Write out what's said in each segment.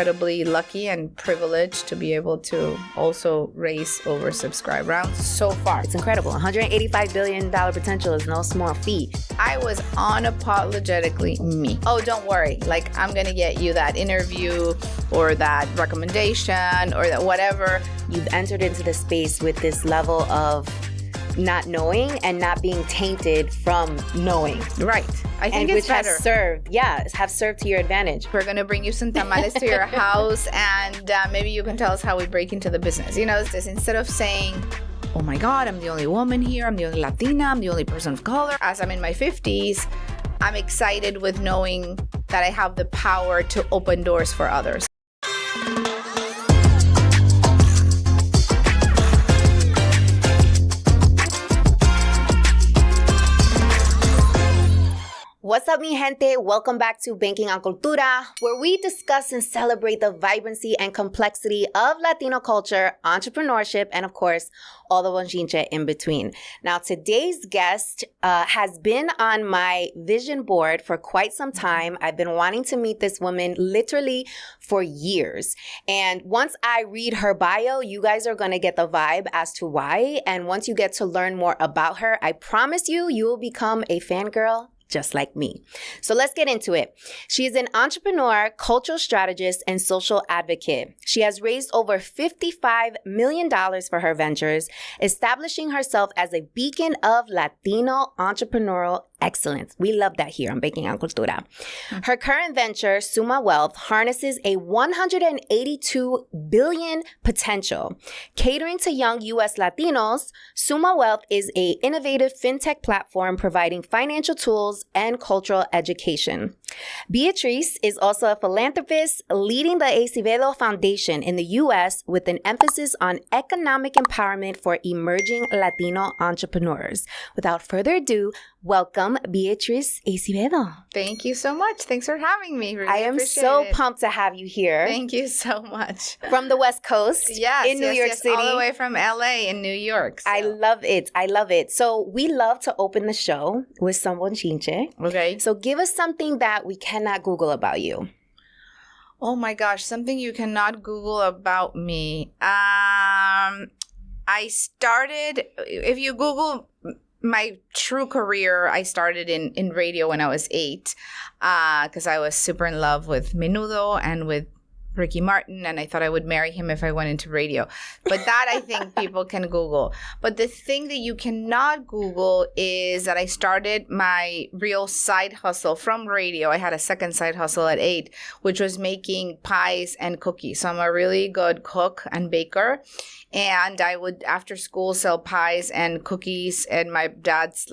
Incredibly lucky and privileged to be able to also raise oversubscribed rounds so far. It's incredible. $185 billion potential is no small feat. I was unapologetically me. Oh, don't worry. Like, I'm going to get you that interview or that recommendation or that whatever. You've entered into the space with this level of not knowing and not being tainted from knowing. Right. I think it's better. Have served to your advantage. We're going to bring you some tamales to your house, and maybe you can tell us how we break into the business. You know, it's this, instead of saying, oh my God, I'm the only woman here, I'm the only Latina, I'm the only person of color. As I'm in my 50s, I'm excited with knowing that I have the power to open doors for others. What's up, mi gente? Welcome back to Banking on Cultura, where we discuss and celebrate the vibrancy and complexity of Latino culture, entrepreneurship, and of course, all the bonchinche in between. Now, today's guest has been on my vision board for quite some time. I've been wanting to meet this woman literally for years. And once I read her bio, you guys are going to get the vibe as to why. And once you get to learn more about her, I promise you, you will become a fangirl just like me. So let's get into it. She is an entrepreneur, cultural strategist, and social advocate. She has raised over $55 million for her ventures, establishing herself as a beacon of Latino entrepreneurial excellence. We love that here on Banking on Cultura. Her current venture, Suma Wealth, harnesses a $182 billion potential. Catering to young U.S. Latinos, Suma Wealth is an innovative fintech platform providing financial tools and cultural education. Beatriz is also a philanthropist leading the Acevedo Foundation in the U.S. with an emphasis on economic empowerment for emerging Latino entrepreneurs. Without further ado, welcome Beatriz Acevedo. Thank you so much. Thanks for having me. Really I am so pumped to have you here. Thank you so much. From the West Coast in New York City. All the way from LA in New York. So. I love it. I love it. So we love to open the show with some bonchinche. Okay. So give us something that we cannot Google about you. Oh my gosh, something you cannot Google about me. I started, if you Google my true career, I started in radio when I was 8 because I was super in love with Menudo and with Ricky Martin, and I thought I would marry him if I went into radio. But that I think people can Google. But the thing that you cannot Google is that I started my real side hustle from radio. I had a second side hustle at 8, which was making pies and cookies. So I'm a really good cook and baker. And I would, after school, sell pies and cookies in my dad's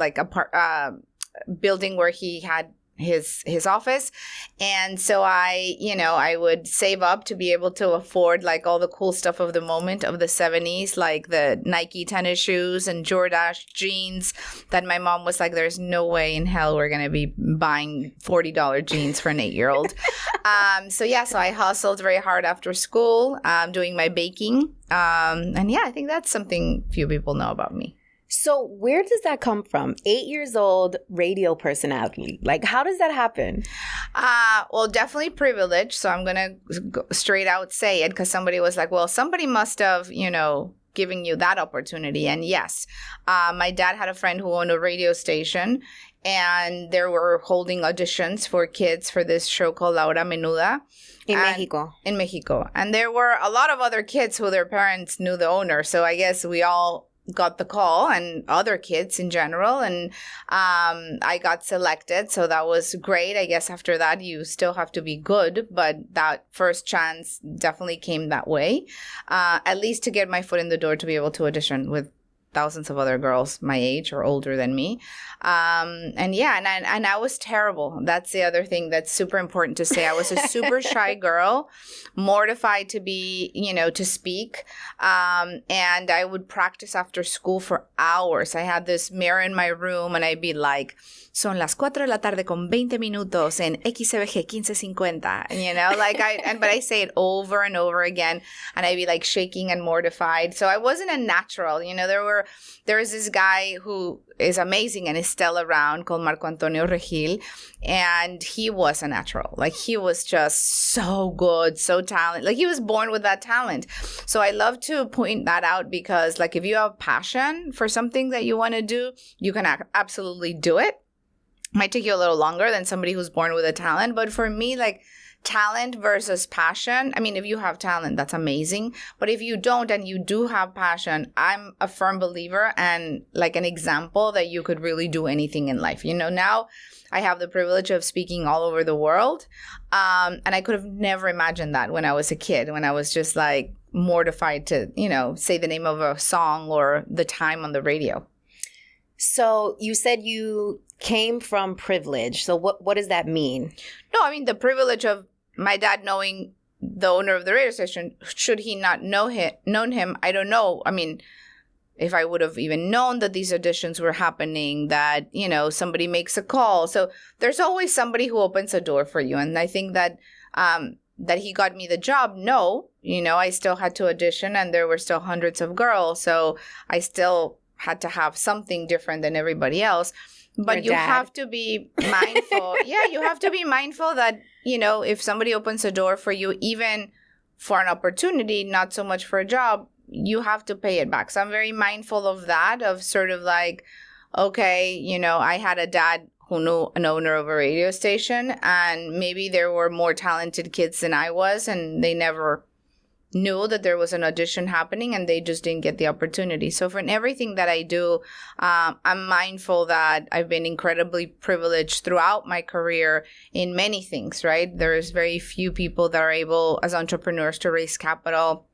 building where he had his office. And so I would save up to be able to afford like all the cool stuff of the moment of the 70s, like the Nike tennis shoes and Jordan jeans that my mom was like, there's no way in hell we're going to be buying $40 jeans for an 8-year-old. So I hustled very hard after school, doing my baking. I think that's something few people know about me. So where does that come from? 8 years old, radio personality. Like, how does that happen? Well, definitely privilege. So I'm going to straight out say it because somebody was like, well, somebody must have, giving you that opportunity. And yes, my dad had a friend who owned a radio station, and they were holding auditions for kids for this show called La Hora Menuda. In Mexico. In Mexico. And there were a lot of other kids who their parents knew the owner. So I guess we all got the call, and other kids in general, and I got selected, so that was great. I guess after that you still have to be good, but that first chance definitely came that way, at least to get my foot in the door to be able to audition with thousands of other girls my age or older than me. And I was terrible. That's the other thing that's super important to say. I was a super shy girl, mortified to be, to speak. And I would practice after school for hours. I had this mirror in my room, and I'd be like, son las 4 de la tarde con 20 minutos en XBG 1550, but I say it over and over again, and I'd be like shaking and mortified. So I wasn't a natural, there were there is this guy who is amazing and is still around called Marco Antonio Regil, and he was a natural. Like, he was just so good, so talented. Like, he was born with that talent. So I love to point that out because, like, if you have passion for something that you want to do, you can absolutely do it. Might take you a little longer than somebody who's born with a talent. But for me, like, talent versus passion, I mean, if you have talent, that's amazing. But if you don't and you do have passion, I'm a firm believer and like an example that you could really do anything in life. You know, now I have the privilege of speaking all over the world. And I could have never imagined that when I was a kid, when I was just like mortified to, you know, say the name of a song or the time on the radio. So you said you came from privilege. So what does that mean? No, I mean, the privilege of my dad knowing the owner of the radio station. Should he not known him, I don't know. I mean, if I would have even known that these auditions were happening, that, you know, somebody makes a call. So there's always somebody who opens a door for you. And I think that that he got me the job. No, you know, I still had to audition and there were still hundreds of girls. So I still had to have something different than everybody else. But you have to be mindful. Yeah, you have to be mindful that, you know, if somebody opens a door for you, even for an opportunity, not so much for a job, you have to pay it back. So I'm very mindful of that, of sort of like, okay, you know, I had a dad who knew an owner of a radio station, and maybe there were more talented kids than I was, and they never knew that there was an audition happening and they just didn't get the opportunity. So for everything that I do, I'm mindful that I've been incredibly privileged throughout my career in many things, right? There's very few people that are able as entrepreneurs to raise capital.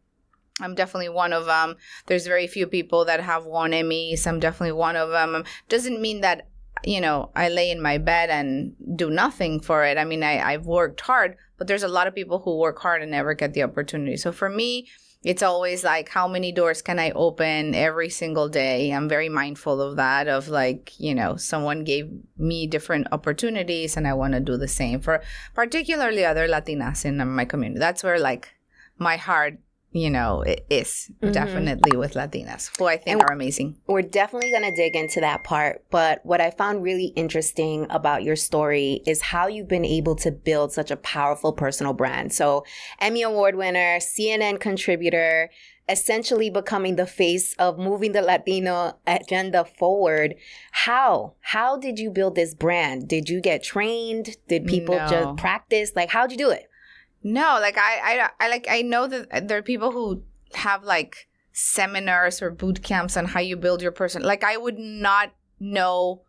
I'm definitely one of them. There's very few people that have won Emmys. I'm definitely one of them. Doesn't mean that, you know, I lay in my bed and do nothing for it. I mean, I've worked hard, but there's a lot of people who work hard and never get the opportunity. So for me, it's always like, how many doors can I open every single day? I'm very mindful of that, of like, you know, someone gave me different opportunities and I want to do the same for particularly other Latinas in my community. That's where like my heart, you know, it is definitely with Latinas, who I think are amazing. We're definitely going to dig into that part. But what I found really interesting about your story is how you've been able to build such a powerful personal brand. So Emmy Award winner, CNN contributor, essentially becoming the face of moving the Latino agenda forward. How did you build this brand? Did you get trained? Did people just practice? Like, how'd you do it? No, like I know that there are people who have like seminars or boot camps on how you build your person. Like, I would not know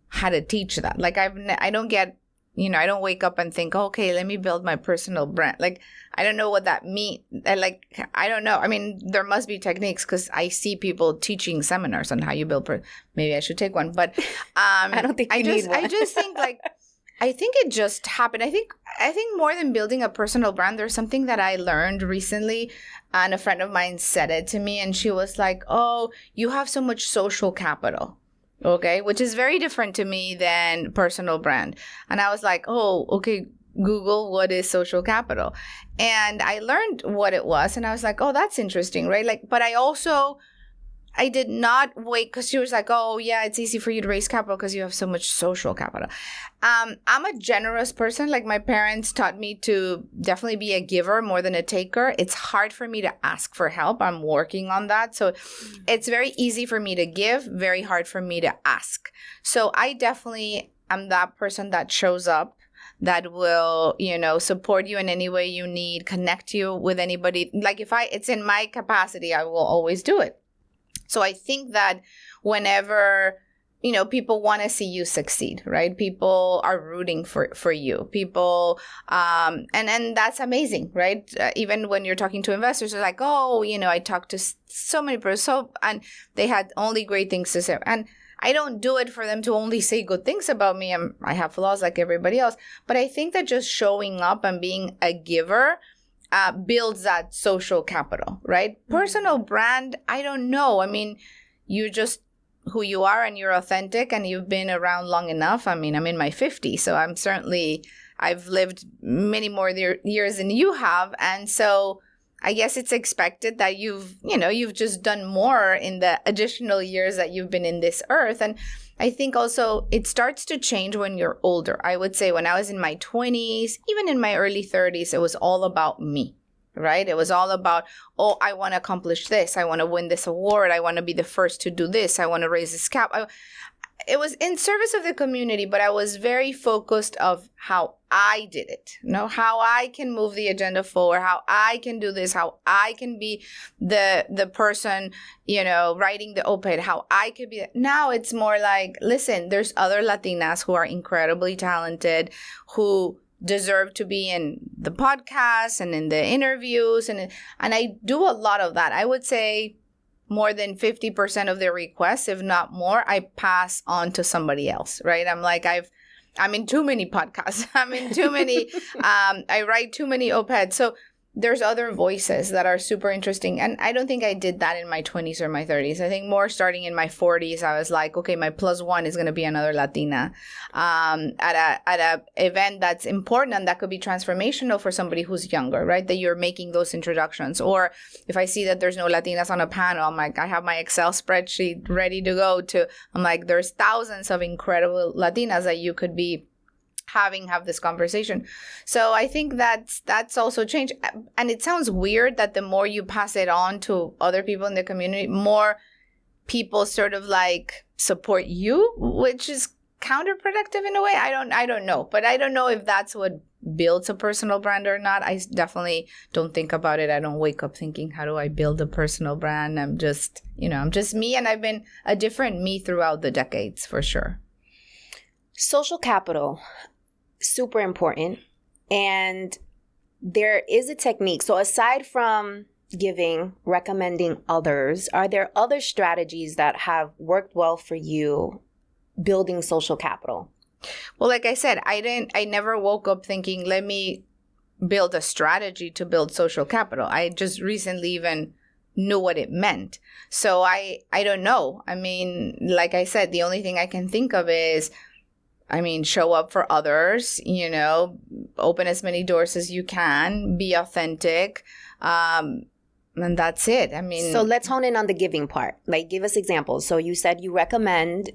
how to teach that. Like, I don't get, you know, I don't wake up and think, okay, let me build my personal brand. Like, I don't know what that means. Like, I don't know. I mean, there must be techniques because I see people teaching seminars on how you build. Maybe I should take one, but I don't think you need one. I just think like. I think it just happened. I think more than building a personal brand, there's something that I learned recently, and a friend of mine said it to me, and she was like, "Oh, you have so much social capital." Okay, which is very different to me than personal brand. And I was like, "Oh, okay, Google, what is social capital?" And I learned what it was, and I was like, "Oh, that's interesting," right? Like, but I did not wait, because she was like, oh, yeah, it's easy for you to raise capital because you have so much social capital. I'm a generous person. Like, my parents taught me to definitely be a giver more than a taker. It's hard for me to ask for help. I'm working on that. So it's very easy for me to give, very hard for me to ask. So I definitely am that person that shows up, that will, you know, support you in any way you need, connect you with anybody. Like, if it's in my capacity, I will always do it. So I think that whenever, you know, people want to see you succeed, right? People are rooting for you. People, and that's amazing, right? Even when you're talking to investors, they're like, oh, you know, I talked to so many people, and they had only great things to say. And I don't do it for them to only say good things about me. I have flaws like everybody else. But I think that just showing up and being a giver builds that social capital, right? Personal brand, I don't know. I mean, you're just who you are and you're authentic and you've been around long enough. I mean, I'm in my 50s, so I've lived many more years than you have. And so I guess it's expected that you've just done more in the additional years that you've been in this earth. And I think also it starts to change when you're older. I would say when I was in my 20s, even in my early 30s, it was all about me, right? It was all about, oh, I want to accomplish this. I want to win this award. I want to be the first to do this. I want to raise this cap. It was in service of the community, but I was very focused of how I did it, how I can move the agenda forward, how I can do this, how I can be the person, writing the op-ed, how I could be. Now it's more like, listen, there's other Latinas who are incredibly talented, who deserve to be in the podcast and in the interviews. And I do a lot of that. I would say more than 50% of their requests, if not more, I pass on to somebody else, right? I'm like, I'm in too many podcasts. I'm in too many, I write too many op-eds. So there's other voices that are super interesting. And I don't think I did that in my 20s or my 30s. I think more starting in my 40s, I was like, okay, my plus one is going to be another Latina at a event that's important and that could be transformational for somebody who's younger, right? That you're making those introductions. Or if I see that there's no Latinas on a panel, I'm like, I have my Excel spreadsheet ready to go to. I'm like, there's thousands of incredible Latinas that you could be have this conversation. So I think that's also changed. And it sounds weird that the more you pass it on to other people in the community, more people sort of like support you, which is counterproductive in a way. I don't know. But I don't know if that's what builds a personal brand or not. I definitely don't think about it. I don't wake up thinking, how do I build a personal brand? I'm just me, and I've been a different me throughout the decades for sure. Social capital. Super important. And there is a technique. So aside from giving, recommending others, are there other strategies that have worked well for you building social capital? Well, like I said, I never woke up thinking, let me build a strategy to build social capital. I just recently even knew what it meant. So I don't know. I mean, like I said, the only thing I can think of is, show up for others, open as many doors as you can, be authentic. And that's it. So let's hone in on the giving part. Like, give us examples. So you said you recommend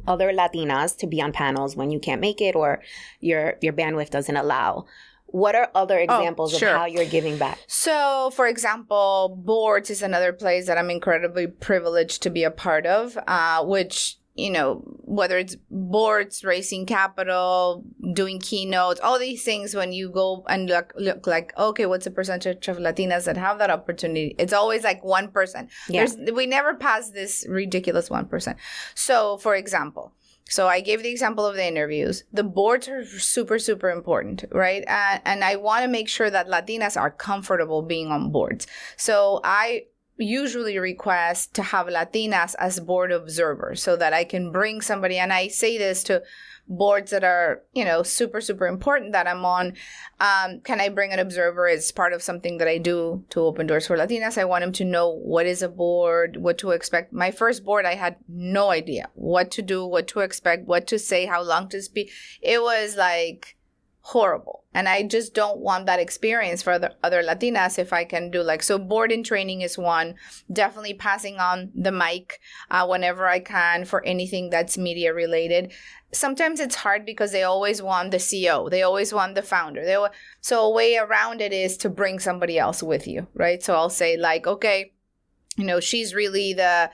other Latinas to be on panels when you can't make it or your bandwidth doesn't allow. What are other examples of how you're giving back? So, for example, boards is another place that I'm incredibly privileged to be a part of, which, whether it's boards, raising capital, doing keynotes, all these things, when you go and look like, okay, what's the percentage of Latinas that have that opportunity? It's always like 1%. Yeah. We never pass this ridiculous 1%. So, for example, I gave the example of the interviews. The boards are super, super important, right? And I want to make sure that Latinas are comfortable being on boards. So I usually request to have Latinas as board observers so that I can bring somebody, and I say this to boards that are, super, super important that I'm on. Can I bring an observer as part of something that I do to open doors for Latinas? I want them to know what is a board, what to expect. My first board, I had no idea what to do, what to expect, what to say, how long to speak. It was like horrible. And I just don't want that experience for other Latinas if I can do so board and training is one. Definitely passing on the mic whenever I can for anything that's media related. Sometimes it's hard because they always want the CEO. They always want the founder. So a way around it is to bring somebody else with you, right? So I'll say okay, she's really the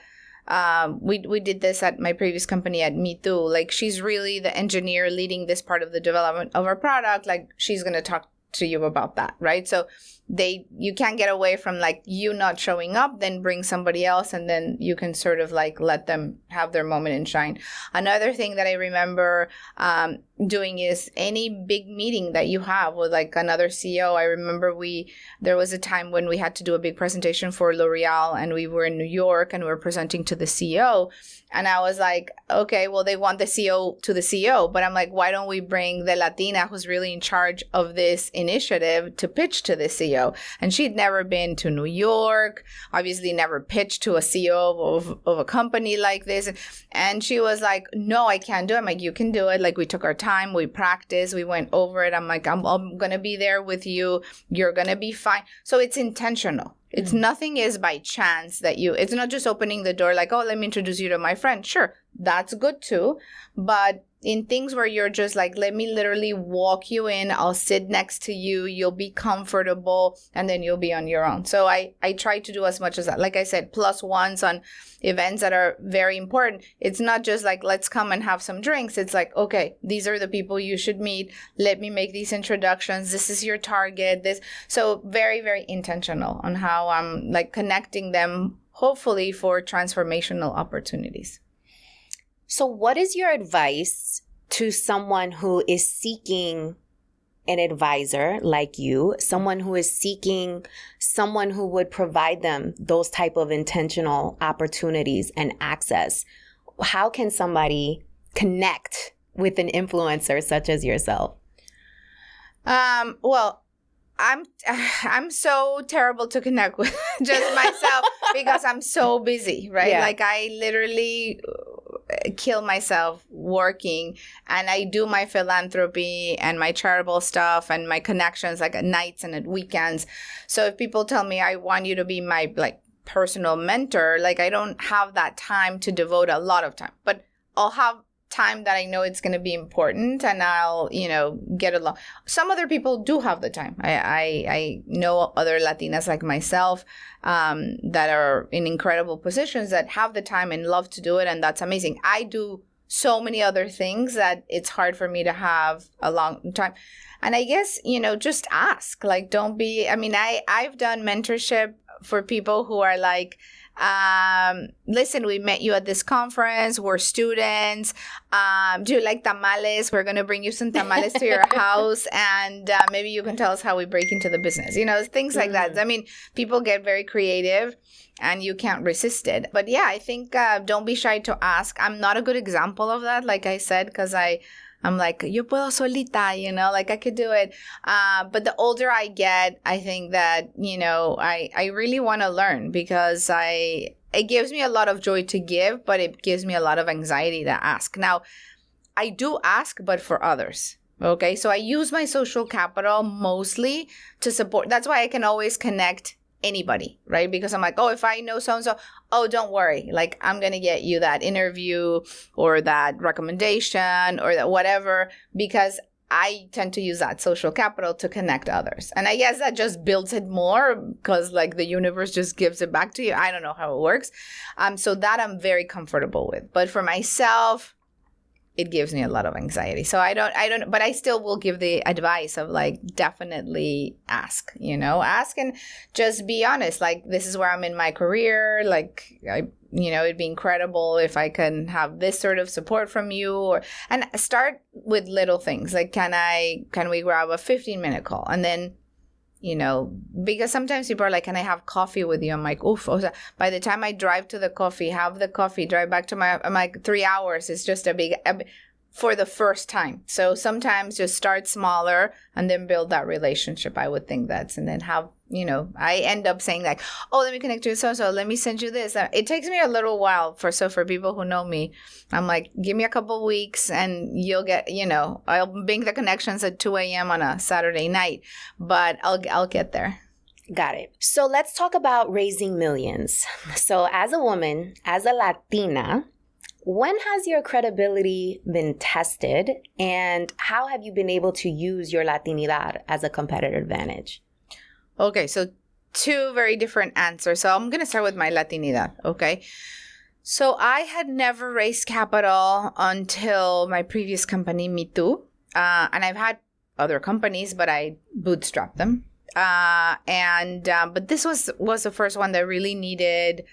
we did this at my previous company at Me Too. She's really the engineer leading this part of the development of our product. She's going to talk to you about that, right? So you can't get away from you not showing up, then bring somebody else, and then you can sort of let them have their moment and shine. Another thing that I remember doing is any big meeting that you have with another CEO. I remember there was a time when we had to do a big presentation for L'Oreal, and we were in New York and we were presenting to the CEO. And I was like, okay, well, they want the CEO to the CEO, but I'm like, why don't we bring the Latina who's really in charge of this initiative to pitch to the CEO? CEO. And she'd never been to New York, obviously never pitched to a CEO of a company like this. And she was like, no, I can't do it. I'm like, you can do it. Like, we took our time, we practiced, we went over it. I'm like, I'm going to be there with you. You're going to be fine. So it's intentional. It's nothing is by chance that it's not just opening the door like, oh, let me introduce you to my friend. Sure, that's good too. But in things where you're just like, let me literally walk you in, I'll sit next to you, you'll be comfortable, and then you'll be on your own. So I try to do as much as that. Like I said, plus ones on events that are very important. It's not just like, let's come and have some drinks. It's like, okay, these are the people you should meet. Let me make these introductions. This is your target. So very, very intentional on how I'm like connecting them, hopefully for transformational opportunities. So what is your advice to someone who is seeking an advisor like you, someone who is seeking someone who would provide them those type of intentional opportunities and access? How can somebody connect with an influencer such as yourself? Well, I'm so terrible to connect with just myself because I'm so busy, right? Yeah. Like I literally kill myself working, and I do my philanthropy and my charitable stuff and my connections like at nights and at weekends. So if people tell me I want you to be my like personal mentor, like I don't have that time to devote a lot of time, but I'll have time that I know it's going to be important, and I'll, get along. Some other people do have the time. I know other Latinas like myself that are in incredible positions that have the time and love to do it, and that's amazing. I do so many other things that it's hard for me to have a long time. And I guess, just ask. Like, don't be, I've done mentorship for people who are like, listen, we met you at this conference, we're students, do you like tamales? We're going to bring you some tamales to your house, and maybe you can tell us how we break into the business, things like that. I mean, people get very creative and you can't resist it. But yeah, I think don't be shy to ask. I'm not a good example of that, like I said, because I'm like, yo puedo solita, like I could do it. But the older I get, I think that, I really want to learn, because it gives me a lot of joy to give, but it gives me a lot of anxiety to ask. Now, I do ask, but for others. Okay. So I use my social capital mostly to support. That's why I can always connect anybody, right? Because I'm like, oh, if I know so-and-so, oh, don't worry. Like, I'm going to get you that interview or that recommendation or that whatever, because I tend to use that social capital to connect others. And I guess that just builds it more, because like the universe just gives it back to you. I don't know how it works. So that I'm very comfortable with. But for myself, it gives me a lot of anxiety. So I don't, but I still will give the advice of like, definitely ask, ask and just be honest. Like, this is where I'm in my career. Like, it'd be incredible if I can have this sort of support from you, and start with little things. Like, can we grab a 15-minute call? And then, because sometimes people are like, can I have coffee with you? I'm like, oof. By the time I drive to the coffee, have the coffee, drive back to I'm like 3 hours. It's just a big, for the first time. So sometimes just start smaller and then build that relationship. I would think and then have, I end up saying like, oh, let me connect you with so-so. Let me send you this. It takes me a little while for people who know me, I'm like, give me a couple weeks and you'll get, I'll make the connections at 2 a.m. on a Saturday night, but I'll get there. Got it. So let's talk about raising millions. So as a woman, as a Latina, when has your credibility been tested, and how have you been able to use your Latinidad as a competitive advantage? Okay, so two very different answers. So I'm going to start with my Latinidad, okay? So I had never raised capital until my previous company, Me Too. And I've had other companies, but I bootstrapped them. But this was the first one that really needed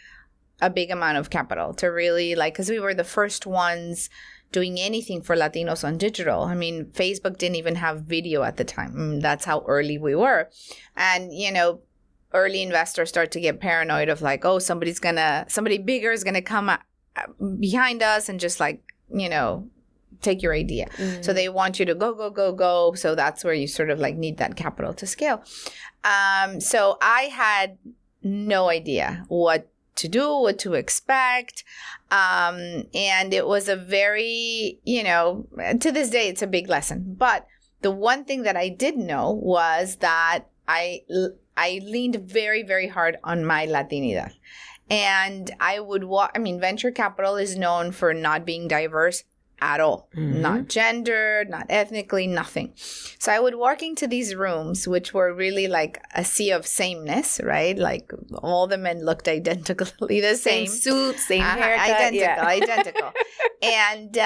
a big amount of capital to really because we were the first ones doing anything for Latinos on digital. I mean, Facebook didn't even have video at the time. That's how early we were. And, early investors start to get paranoid of like, oh, somebody bigger is going to come behind us and just take your idea. So they want you to go. So that's where you sort of like need that capital to scale. So I had no idea what to do, what to expect. And it was a very, to this day, it's a big lesson. But the one thing that I did know was that I leaned very, very hard on my Latinidad. And I would venture capital is known for not being diverse at all, not gendered, not ethnically, nothing. So I would walk into these rooms, which were really like a sea of sameness, right? Like all the men looked identically the same. Same suit, same haircut. Identical. And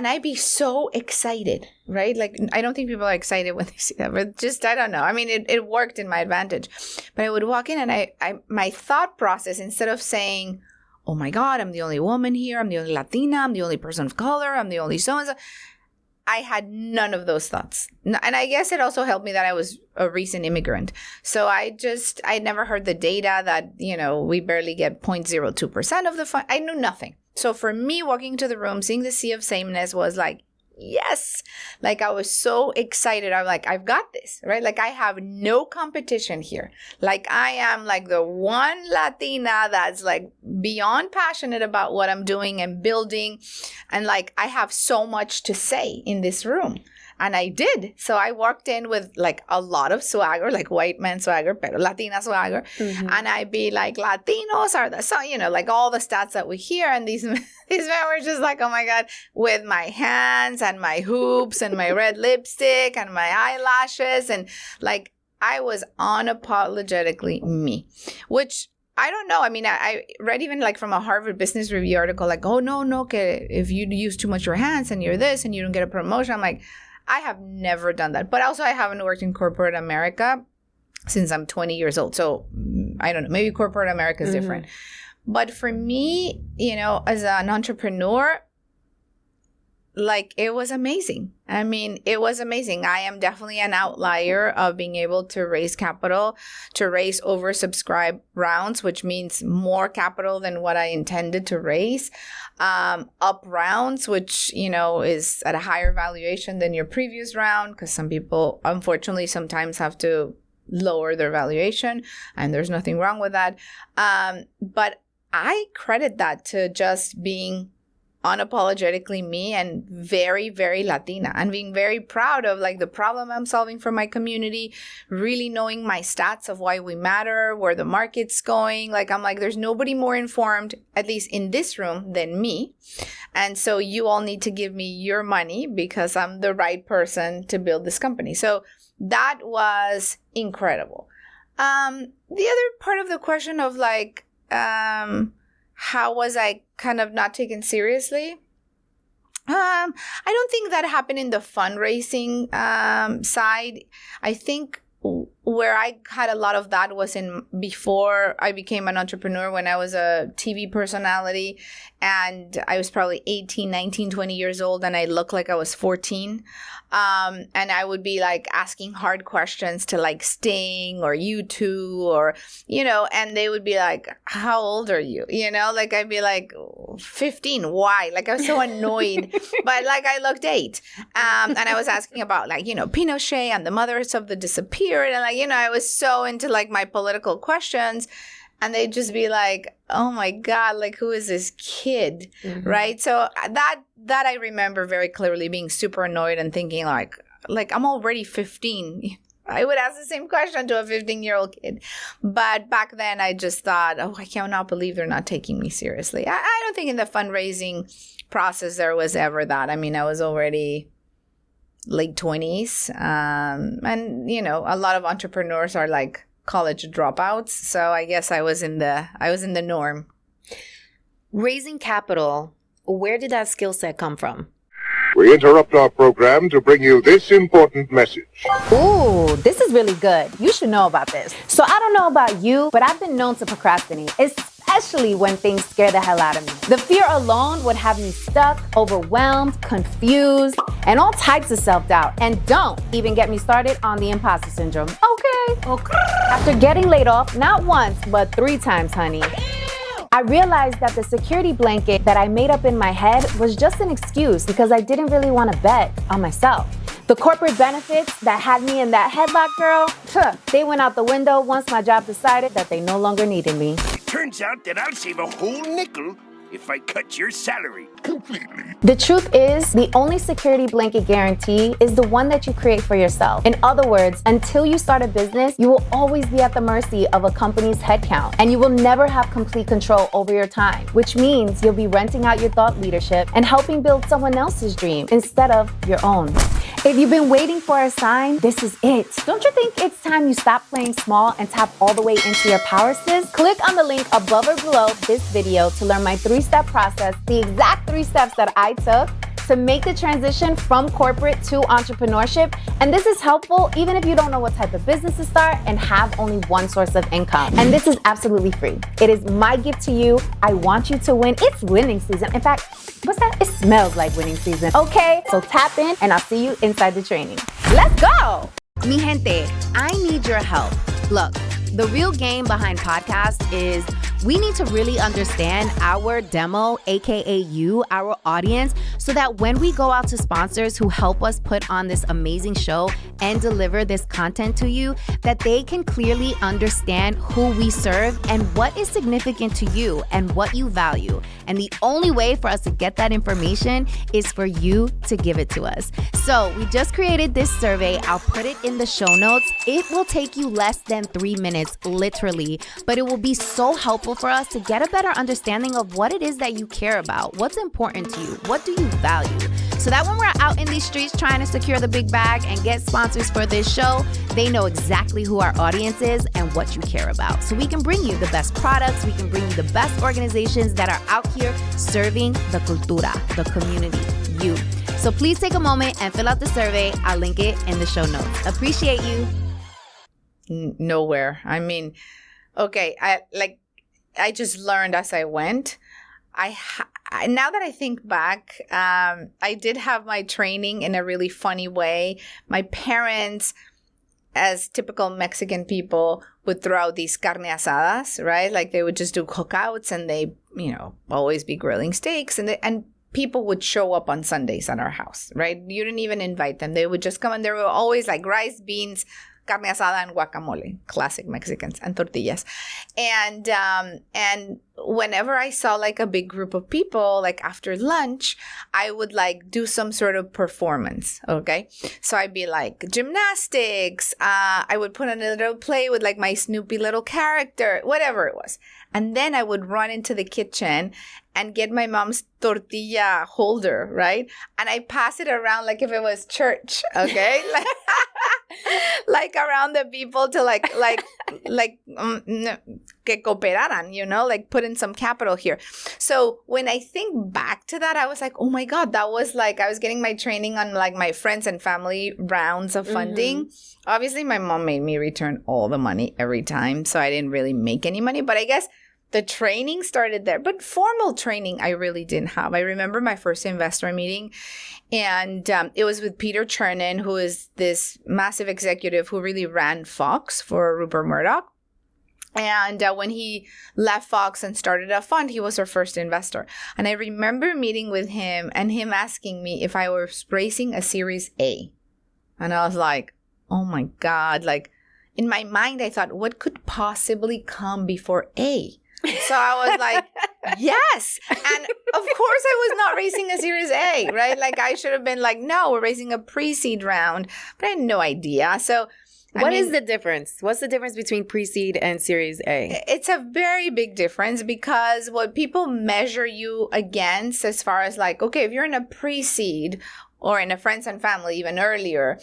I'd be so excited, right? Like, I don't think people are excited when they see that, but just, I don't know. I mean, it worked in my advantage. But I would walk in and I my thought process, instead of saying, oh my God, I'm the only woman here, I'm the only Latina, I'm the only person of color, I'm the only so-and-so, I had none of those thoughts. And I guess it also helped me that I was a recent immigrant. So I never heard the data that, we barely get 0.02% of the fund. I knew nothing. So for me, walking into the room, seeing the sea of sameness was like, yes. Like I was so excited. I'm like, I've got this, right? Like I have no competition here. Like I am like the one Latina that's like beyond passionate about what I'm doing and building. And like, I have so much to say in this room. And I did. So I walked in with like a lot of swagger, like white man swagger, pero Latina swagger. And I'd be like, Latinos are the, so, like all the stats that we hear. And these men were just like, oh my God, with my hands and my hoops and my red lipstick and my eyelashes. And like, I was unapologetically me, which I don't know. I mean, I read even like from a Harvard Business Review article, like, oh, no, if you use too much your hands and you're this and you don't get a promotion. I'm like, I have never done that. But also I haven't worked in corporate America since I'm 20 years old. So I don't know, maybe corporate America is different. But for me, as an entrepreneur, like it was amazing. I mean, it was amazing. I am definitely an outlier of being able to raise capital, to raise oversubscribed rounds, which means more capital than what I intended to raise. Up rounds, which, is at a higher valuation than your previous round, because some people, unfortunately, sometimes have to lower their valuation, and there's nothing wrong with that. But I credit that to just being unapologetically me and very, very Latina, and being very proud of like the problem I'm solving for my community, really knowing my stats of why we matter, where the market's going. Like, I'm like, there's nobody more informed, at least in this room, than me. And so you all need to give me your money because I'm the right person to build this company. So that was incredible. The other part of the question of like, how was I kind of not taken seriously? I don't think that happened in the fundraising side. I think where I had a lot of that was in before I became an entrepreneur, when I was a TV personality and I was probably 18, 19, 20 years old and I looked like I was 14. And I would be like asking hard questions to like Sting or U2 or, and they would be like, how old are you? Like I'd be like 15. Why? Like I was so annoyed, but like I looked 8. And I was asking about like, Pinochet and the mothers of the disappeared. And like, I was so into like my political questions. And they'd just be like, oh my God, like who is this kid? Right? So that I remember very clearly, being super annoyed and thinking like I'm already 15. I would ask the same question to a 15-year-old kid. But back then I just thought, oh, I cannot believe they're not taking me seriously. I don't think in the fundraising process there was ever that. I mean, I was already late 20s. And, a lot of entrepreneurs are like college dropouts. So I guess I was in the norm. Raising capital, where did that skill set come from? We interrupt our program to bring you this important message. Ooh, this is really good. You should know about this. So I don't know about you, but I've been known to procrastinate, especially when things scare the hell out of me. The fear alone would have me stuck, overwhelmed, confused, and all types of self-doubt. And don't even get me started on the imposter syndrome. Okay. After getting laid off, not once, but 3 times, honey. I realized that the security blanket that I made up in my head was just an excuse because I didn't really want to bet on myself. The corporate benefits that had me in that headlock, girl, they went out the window once my job decided that they no longer needed me. Turns out that I'll save a whole nickel if I cut your salary completely. The truth is, the only security blanket guarantee is the one that you create for yourself. In other words, until you start a business, you will always be at the mercy of a company's headcount, and you will never have complete control over your time, which means you'll be renting out your thought leadership and helping build someone else's dream instead of your own. If you've been waiting for a sign, this is it. Don't you think it's time you stop playing small and tap all the way into your power, sis? Click on the link above or below this video to learn my 3-step process, the exact 3 steps that I took to make the transition from corporate to entrepreneurship. And this is helpful even if you don't know what type of business to start and have only one source of income. And this is absolutely free. It is my gift to you. I want you to win. It's winning season. In fact, what's that? It smells like winning season. Okay, so tap in and I'll see you inside the training. Let's go! Mi gente, I need your help. Look, the real game behind podcasts is we need to really understand our demo, aka you, our audience, so that when we go out to sponsors who help us put on this amazing show and deliver this content to you, that they can clearly understand who we serve and what is significant to you and what you value. And the only way for us to get that information is for you to give it to us. So we just created this survey. I'll put it in the show notes. It will take you less than 3 minutes, literally, but it will be so helpful for us to get a better understanding of what it is that you care about, what's important to you, what do you value, so that when we're out in these streets trying to secure the big bag and get sponsors for this show, they know exactly who our audience is and what you care about. So we can bring you the best products, we can bring you the best organizations that are out here serving the cultura, the community, you. So please take a moment and fill out the survey. I'll link it in the show notes. Appreciate you. Nowhere. I mean, okay, I just learned as I went. Now that I think back, I did have my training in a really funny way. My parents, as typical Mexican people, would throw out these carne asadas, right? Like they would just do cookouts and they, always be grilling steaks and people would show up on Sundays at our house, right? You didn't even invite them. They would just come and there were always like rice, beans, carne asada and guacamole, classic Mexicans, and tortillas. And whenever I saw like a big group of people, like after lunch, I would like do some sort of performance, okay? So I'd be like gymnastics, I would put on a little play with like my Snoopy little character, whatever it was. And then I would run into the kitchen and get my mom's tortilla holder, right? And I pass it around like if it was church, okay? like around the people to que cooperaran, like put in some capital here. So when I think back to that, I was like, oh my God, that was like, I was getting my training on like my friends and family rounds of funding. Mm-hmm. Obviously, my mom made me return all the money every time. So I didn't really make any money, but I guess the training started there, but formal training I really didn't have. I remember my first investor meeting, and it was with Peter Chernin, who is this massive executive who really ran Fox for Rupert Murdoch. And when he left Fox and started a fund, he was our first investor. And I remember meeting with him and him asking me if I was raising a Series A. And I was like, oh my God. Like in my mind, I thought, what could possibly come before A? So I was like, yes. And of course I was not raising a Series A, right? Like I should have been like, no, we're raising a pre-seed round. But I had no idea. So What is the difference? What's the difference between pre-seed and Series A? It's a very big difference because what people measure you against as far as like, okay, if you're in a pre-seed or in a friends and family even earlier,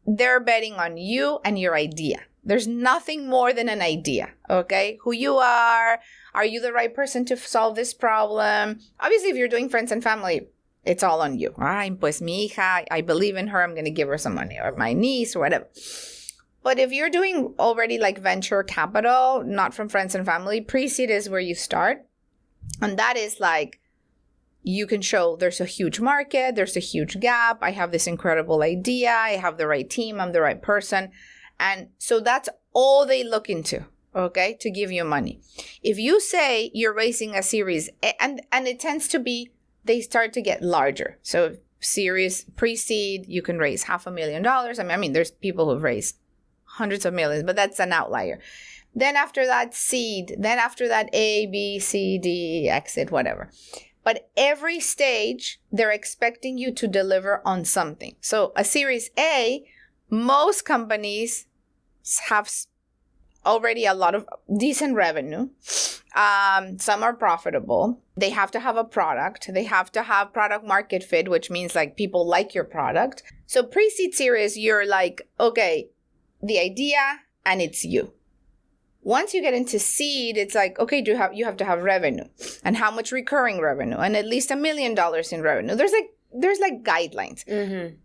they're betting on you and your idea. There's nothing more than an idea, okay? Who you are you the right person to solve this problem? Obviously, if you're doing friends and family, it's all on you. Ay, pues mi hija, I believe in her, I'm going to give her some money, or my niece or whatever. But if you're doing already like venture capital, not from friends and family, pre-seed is where you start. And that is like, you can show there's a huge market, there's a huge gap, I have this incredible idea, I have the right team, I'm the right person. And so that's all they look into, okay, to give you money. If you say you're raising a series A, and it tends to be, they start to get larger. So series pre-seed, you can raise $500,000. I mean, there's people who've raised hundreds of millions, but that's an outlier. Then after that, seed. Then after that, A, B, C, D, exit, whatever. But every stage, they're expecting you to deliver on something. So a series A, most companies have already a lot of decent revenue. Some are profitable. They have to have a product. They have to have product market fit, which means like people like your product. So pre-seed series, you're like, okay, the idea and it's you. Once you get into seed, it's like, okay, you have to have revenue, and how much recurring revenue, and at least $1 million in revenue. There's like guidelines. Mm-hmm.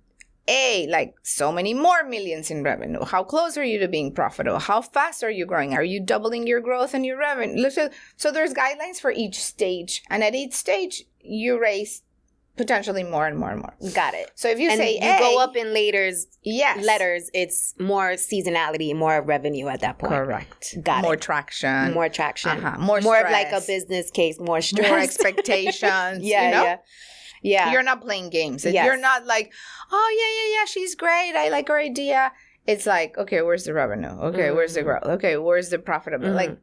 A, like so many more millions in revenue. How close are you to being profitable? How fast are you growing? Are you doubling your growth and your revenue? So there's guidelines for each stage, and at each stage you raise potentially more and more and more. Got it. So if you and say you A, go up in letters, yes, it's more seasonality, more revenue at that point. correct. Got More it. traction. More traction. More of stress. like a business case, more stress. More expectations. Yeah, you know? yeah. You're not playing games. Yes. You're not like, oh, yeah, she's great. I like her idea. It's like, okay, where's the revenue? Okay, where's the growth? Okay, where's the profitability?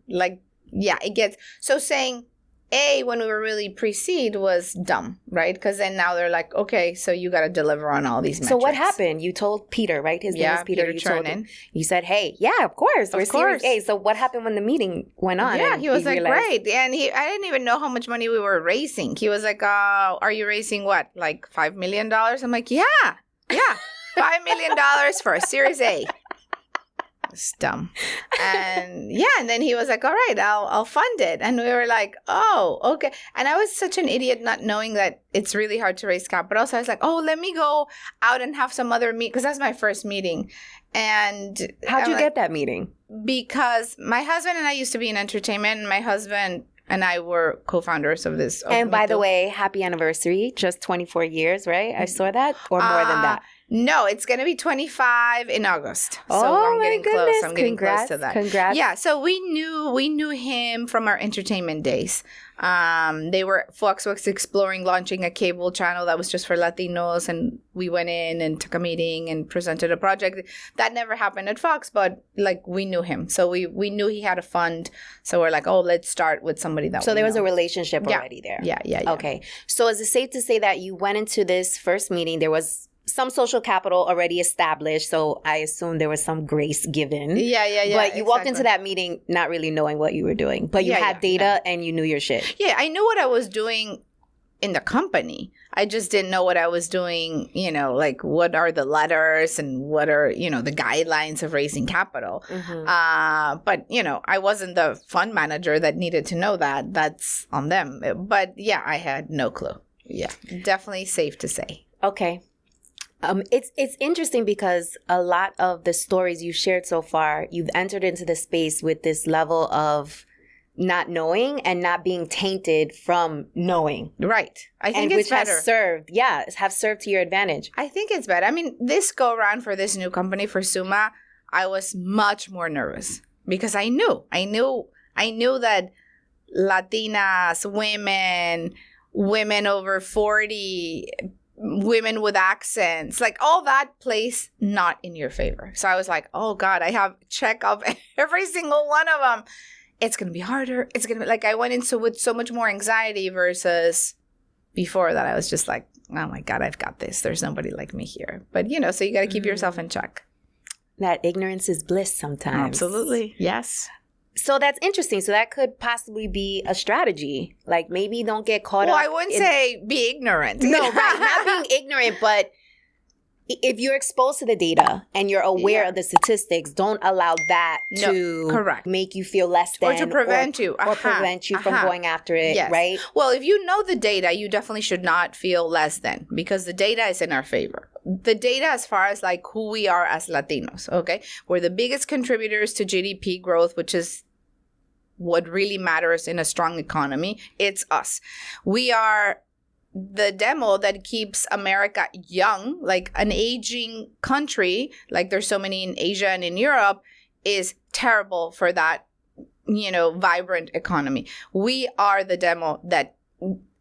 It gets, so saying A, when we were really pre-seed, was dumb, right? Because then now they're like, okay, so you got to deliver on all these metrics. So what happened? You told Peter, right? His name is Peter. You told him. You said, hey, yeah, of course. We're Series A. So what happened when the meeting went on? Yeah, he was like, great. And I didn't even know how much money we were raising. He was like, are you raising what? Like $5 million? I'm like, yeah, $5 million for a Series A. It's dumb. And then he was like, all right, I'll fund it. And we were like, oh, okay. And I was such an idiot not knowing that it's really hard to raise capital. So I was like, oh, let me go out and have some other meet, because that's my first meeting. And how'd you get that meeting? Because my husband and I used to be in entertainment, and my husband and I were co-founders of this. And by the way, happy anniversary, just 24 years, right? I saw that, or more than that? No, it's going to be 25 in August. So I'm getting close. I'm getting close to that. Congrats. Yeah, so we knew him from our entertainment days. Fox was exploring launching a cable channel that was just for Latinos, and we went in and took a meeting and presented a project. That never happened at Fox, but like we knew him. So we knew he had a fund. So we're like, oh, let's start with somebody that So there was know. a relationship already there. Yeah. Okay. So is it safe to say that you went into this first meeting, there was some social capital already established, so I assume there was some grace given. Yeah. But you walked into that meeting not really knowing what you were doing, but you had data and you knew your shit. Yeah, I knew what I was doing in the company. I just didn't know what I was doing, like what are the letters and what are, the guidelines of raising capital. But, I wasn't the fund manager that needed to know that. That's on them. But yeah, I had no clue. Yeah, definitely safe to say. Okay. It's interesting because a lot of the stories you've shared so far, you've entered into the space with this level of not knowing and not being tainted from knowing. Right. I think it's better. Have served to your advantage. I think it's better. I mean, this go around for this new company, for Suma, I was much more nervous because I knew that Latinas, women over 40, women with accents, like all that plays not in your favor. So I was like, oh God, I have check up every single one of them. It's going to be harder. It's going to be like, I went into with so much more anxiety versus before that. I was just like, oh my God, I've got this. There's nobody like me here. But so you got to keep yourself in check. That ignorance is bliss sometimes. Absolutely. Yes. So that's interesting. So that could possibly be a strategy. Like maybe don't get caught up. Well, I wouldn't say be ignorant. No, right. Not being ignorant, but if you're exposed to the data and you're aware of the statistics, don't allow that to make you feel less than. Or to prevent you. Or prevent you from going after it, right? Well, if you know the data, you definitely should not feel less than, because the data is in our favor. The data as far as like who we are as Latinos, okay? We're the biggest contributors to GDP growth, which is what really matters in a strong economy. It's us. We are the demo that keeps America young, like an aging country, like there's so many in Asia and in Europe, is terrible for that vibrant economy. We are the demo that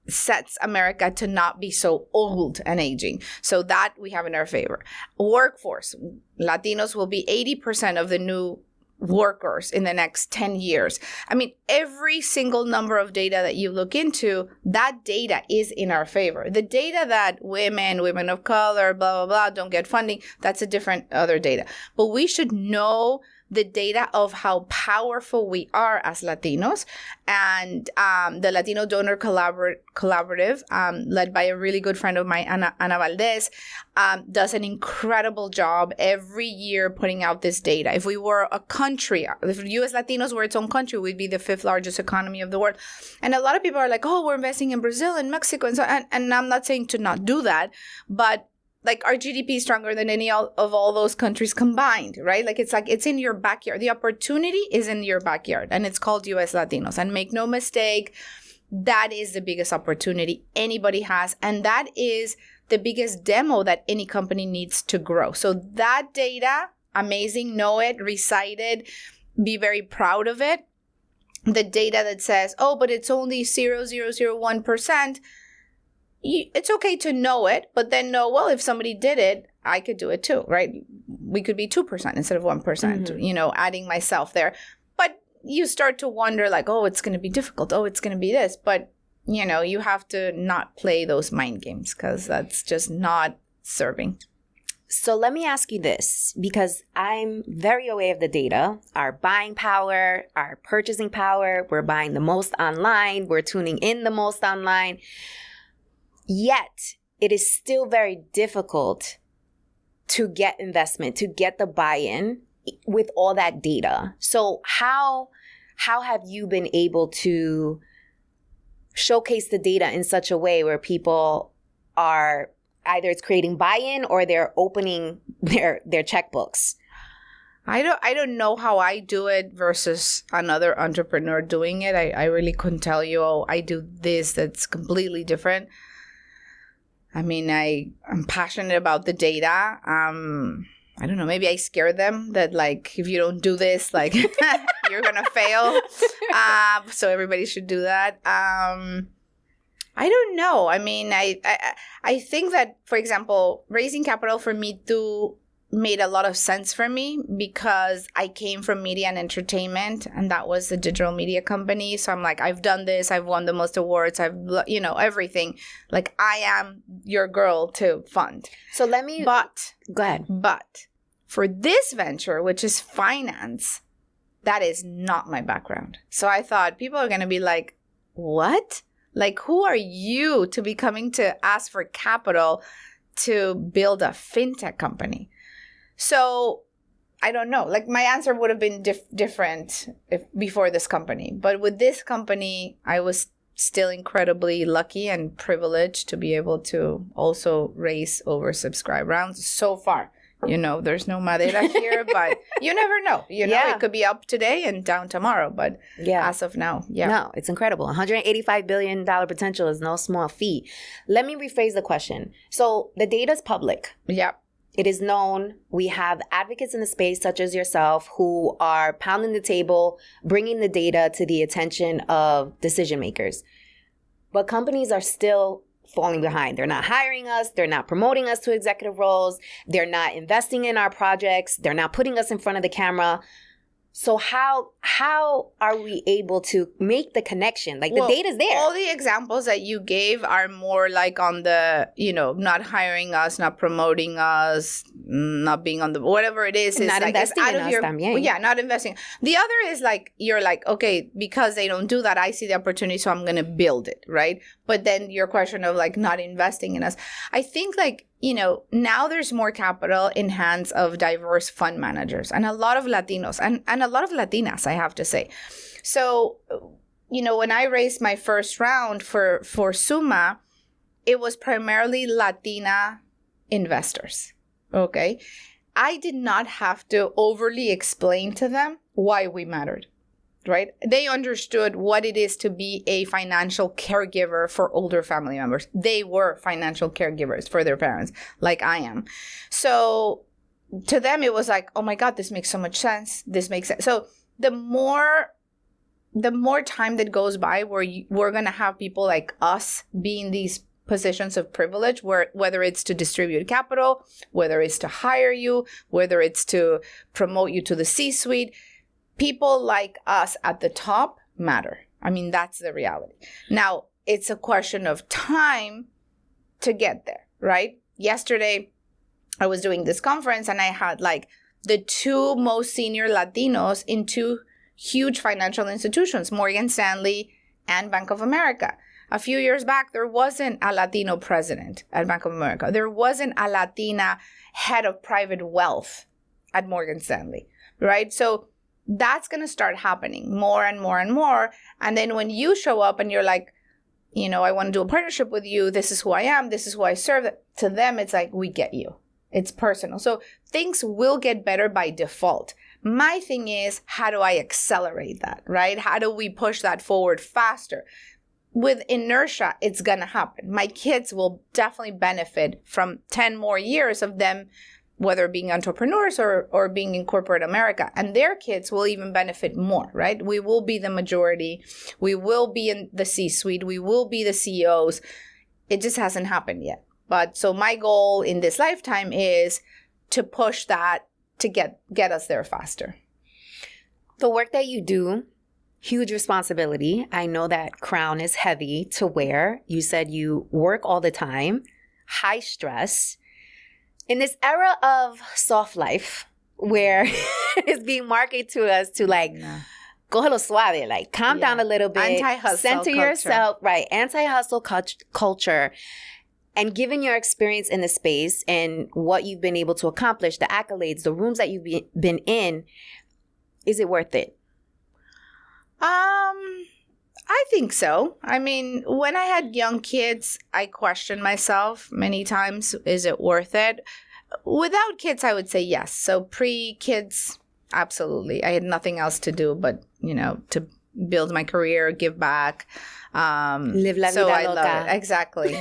sets America to not be so old and aging. So that we have in our favor. Workforce. Latinos will be 80% of the new workers in the next 10 years. I mean, every single number of data that you look into, that data is in our favor. The data that women of color, blah, blah, blah, don't get funding, that's a different other data. But we should know the data of how powerful we are as Latinos. And the Latino Donor Collaborative, led by a really good friend of mine, Ana Valdez, does an incredible job every year putting out this data. If we were a country, if U.S. Latinos were its own country, we'd be the 5th largest economy of the world. And a lot of people are like, oh, we're investing in Brazil and Mexico. And so, and I'm not saying to not do that, but like our GDP is stronger than any of all those countries combined, right? Like it's in your backyard. The opportunity is in your backyard, and it's called U.S. Latinos. And make no mistake, that is the biggest opportunity anybody has, and that is the biggest demo that any company needs to grow. So that data, amazing, know it, recite it, be very proud of it. The data that says, oh, but it's only 0.001%. It's okay to know it, but then know, well, if somebody did it, I could do it too, right? We could be 2% instead of 1%, adding myself there. But you start to wonder like, oh, it's going to be difficult. Oh, it's going to be this. But, you have to not play those mind games because that's just not serving. So let me ask you this, because I'm very aware of the data, our buying power, our purchasing power. We're buying the most online. We're tuning in the most online. Yet, it is still very difficult to get investment, to get the buy-in with all that data. So how have you been able to showcase the data in such a way where people are either it's creating buy-in or they're opening their checkbooks? I don't know how I do it versus another entrepreneur doing it. I really couldn't tell you, oh, I do this that's completely different. I mean, I'm passionate about the data. I don't know, maybe I scare them that like, if you don't do this, like you're going to fail. So everybody should do that. I don't know. I mean, I think that, for example, raising capital for Me Too made a lot of sense for me because I came from media and entertainment, and that was a digital media company. So I'm like, I've done this. I've won the most awards. I've, everything. Like, I am your girl to fund. So let me... Go ahead. But for this venture, which is finance, that is not my background. So I thought people are going to be like, what? Like, who are you to be coming to ask for capital to build a fintech company? So I don't know. Like, my answer would have been different before this company. But with this company, I was still incredibly lucky and privileged to be able to also raise oversubscribed rounds so far. There's no madera here, but you never know. It could be up today and down tomorrow. But as of now, No, it's incredible. $185 billion potential is no small feat. Let me rephrase the question. So the data is public. Yeah. It is known. We have advocates in the space, such as yourself, who are pounding the table, bringing the data to the attention of decision makers. But companies are still falling behind. They're not hiring us. They're not promoting us to executive roles. They're not investing in our projects. They're not putting us in front of the camera. So how are we able to make the connection? Like, the data's there. All the examples that you gave are more like on the, not hiring us, not promoting us, not being on the, whatever it is. Not like, investing in us también. Yeah, not investing. The other is like, you're like, okay, because they don't do that, I see the opportunity, so I'm going to build it, right? But then your question of like not investing in us. I think like, now there's more capital in hands of diverse fund managers and a lot of Latinos and a lot of Latinas, I have to say. So, when I raised my first round for Suma, it was primarily Latina investors, okay? I did not have to overly explain to them why we mattered. Right? They understood what it is to be a financial caregiver for older family members. They were financial caregivers for their parents, like I am. So to them, it was like, oh my God, this makes so much sense. This makes sense. So the more the more time that goes by where we're going to have people like us be in these positions of privilege, where whether it's to distribute capital, whether it's to hire you, whether it's to promote you to the C-suite, people like us at the top matter. I mean, that's the reality. Now, it's a question of time to get there, right? Yesterday, I was doing this conference and I had like the two most senior Latinos in two huge financial institutions, Morgan Stanley and Bank of America. A few years back, there wasn't a Latino president at Bank of America. There wasn't a Latina head of private wealth at Morgan Stanley, right? So that's going to start happening more and more and more. And then when you show up and you're like, you know, I want to do a partnership with you. This is who I am. This is who I serve. To them, it's like, we get you. It's personal. So things will get better by default. My thing is, how do I accelerate that, right? How do we push that forward faster? With inertia, it's going to happen. My kids will definitely benefit from 10 more years of them, whether being entrepreneurs or being in corporate America. And their kids will even benefit more, right? We will be the majority. We will be in the C-suite. We will be the CEOs. It just hasn't happened yet. But so my goal in this lifetime is to push that to get us there faster. The work that you do, huge responsibility. I know that crown is heavy to wear. You said you work all the time, high stress. In this era of soft life, where it's being marketed to us to like, cógelo suave, like calm down a little bit, anti-hustle center culture. yourself, right? Anti-hustle culture. And given your experience in the space and what you've been able to accomplish, the accolades, the rooms that you've been in, is it worth it? I think so. I mean, when I had young kids, I questioned myself many times, is it worth it? Without kids, I would say yes. So pre-kids, absolutely. I had nothing else to do but, you know, to build my career, give back. Live la vida so I loca. love it. Exactly.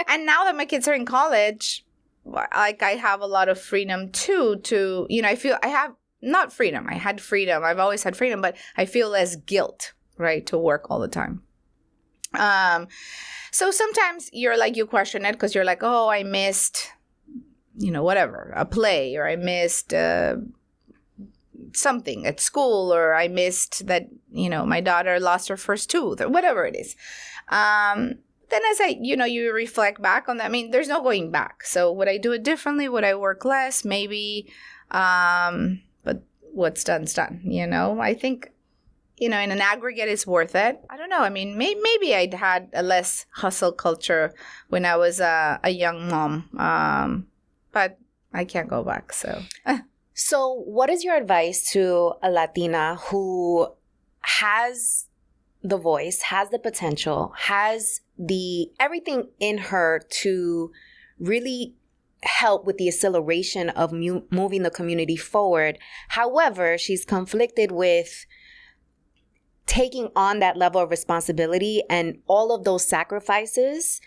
And now that my kids are in college, like I have a lot of freedom too to, you know, I feel I have not freedom. I had freedom. I've always had freedom, but I feel less guilt, right, to work all the time. So sometimes you're like, you question it because you're like, oh, I missed, you know, whatever, a play, or I missed something at school, or I missed that, you know, my daughter lost her first tooth, or whatever it is. Then as you reflect back on that, I mean, there's no going back. So would I do it differently? Would I work less? Maybe. But what's done's done, you know? I think, you know, in an aggregate, it's worth it. I don't know. I mean, maybe I'd had a less hustle culture when I was a young mom. But I can't go back, so. So what is your advice to a Latina who has the voice, has the potential, has the everything in her to really help with the acceleration of moving the community forward? However, she's conflicted with taking on that level of responsibility and all of those sacrifices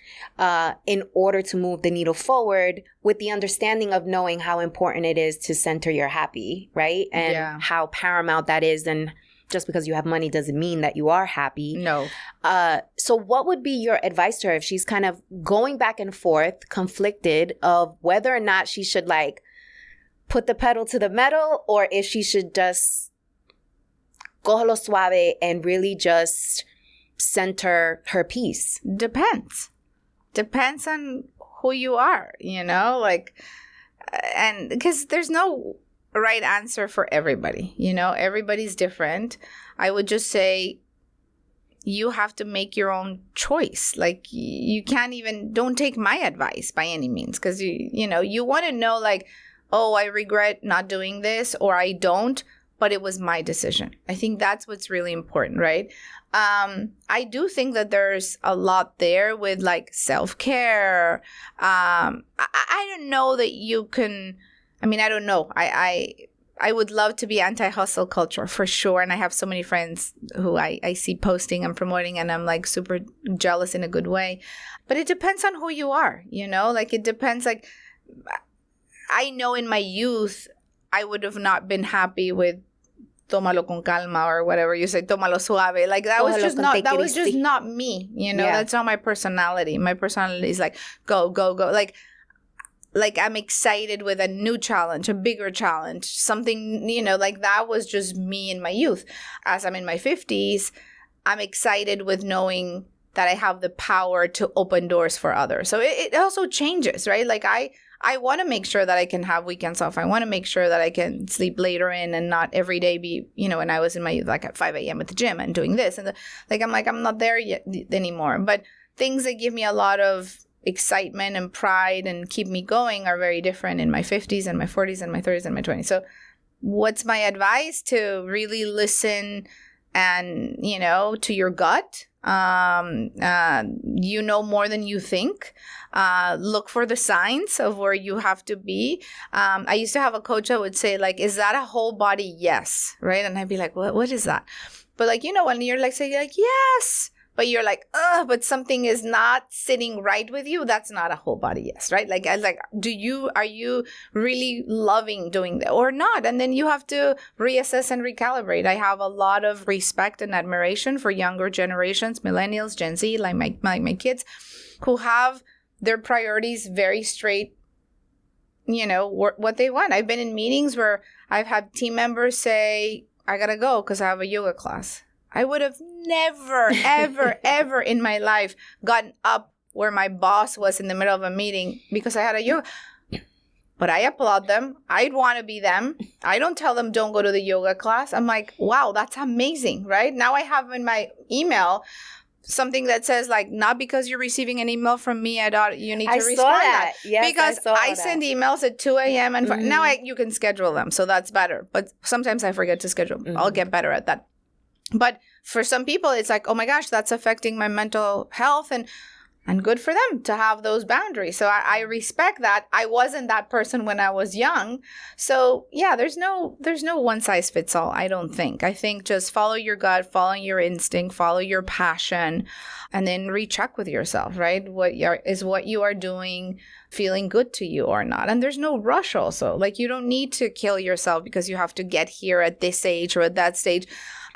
in order to move the needle forward, with the understanding of knowing how important it is to center your happy, right? And how paramount that is. And just because you have money doesn't mean that you are happy. No. So what would be your advice to her if she's kind of going back and forth, conflicted of whether or not she should like put the pedal to the metal, or if she should just cógelo suave and really just center her peace? Depends on who you are, you know, like, and because there's no right answer for everybody, you know, everybody's different. I would just say you have to make your own choice. Like, you can't even, don't take my advice by any means, because you know, you want to know like, oh, I regret not doing this, or I don't, but it was my decision. I think that's what's really important, right? I do think that there's a lot there with like self-care. I don't know that you can, I mean, I don't know. I would love to be anti-hustle culture for sure. And I have so many friends who I see posting and promoting, and I'm like super jealous in a good way. But it depends on who you are, you know, like it depends. Like, I know in my youth, I would have not been happy with tómalo con calma or whatever you say, tómalo suave. Like that was just not me, you know, that's not my personality. My personality is like, go, go, go. Like I'm excited with a new challenge, a bigger challenge, something, you know, like that was just me in my youth. As I'm in my 50s, I'm excited with knowing that I have the power to open doors for others. So it also changes, right? Like I want to make sure that I can have weekends off. I want to make sure that I can sleep later in and not every day be, you know, when I was in my youth, like at 5 a.m. at the gym and doing this. And I'm not there yet anymore. But things that give me a lot of excitement and pride and keep me going are very different in my 50s and my 40s and my 30s and my 20s. So what's my advice? To really listen and, you know, to your gut. You know more than you think. Look for the signs of where you have to be. I used to have a coach that would say, like, is that a whole body yes? Right? And I'd be like, what is that? But like, you know, when you're like, say like, yes, but you're like, but something is not sitting right with you, that's not a whole body yes, right? Like, I was like, are you really loving doing that or not? And then you have to reassess and recalibrate. I have a lot of respect and admiration for younger generations, millennials, Gen Z, like my kids, who have their priorities very straight, you know, what they want. I've been in meetings where I've had team members say, I gotta go because I have a yoga class. I would have never, ever, ever in my life gotten up where my boss was in the middle of a meeting because I had a yoga. But I applaud them. I'd want to be them. I don't tell them don't go to the yoga class. I'm like, wow, that's amazing, right? Now I have in my email something that says like, not because you're receiving an email from me, you need to respond. Saw that. Yes, because I send emails at 2 a.m. and now you can schedule them. So that's better. But sometimes I forget to schedule. I'll get better at that. But for some people, it's like, oh my gosh, that's affecting my mental health, and good for them to have those boundaries. So I respect that. I wasn't that person when I was young. So yeah, there's no one size fits all, I don't think. I think just follow your gut, follow your instinct, follow your passion, and then recheck with yourself, right? What you are doing feeling good to you or not? And there's no rush also. Like, you don't need to kill yourself because you have to get here at this age or at that stage.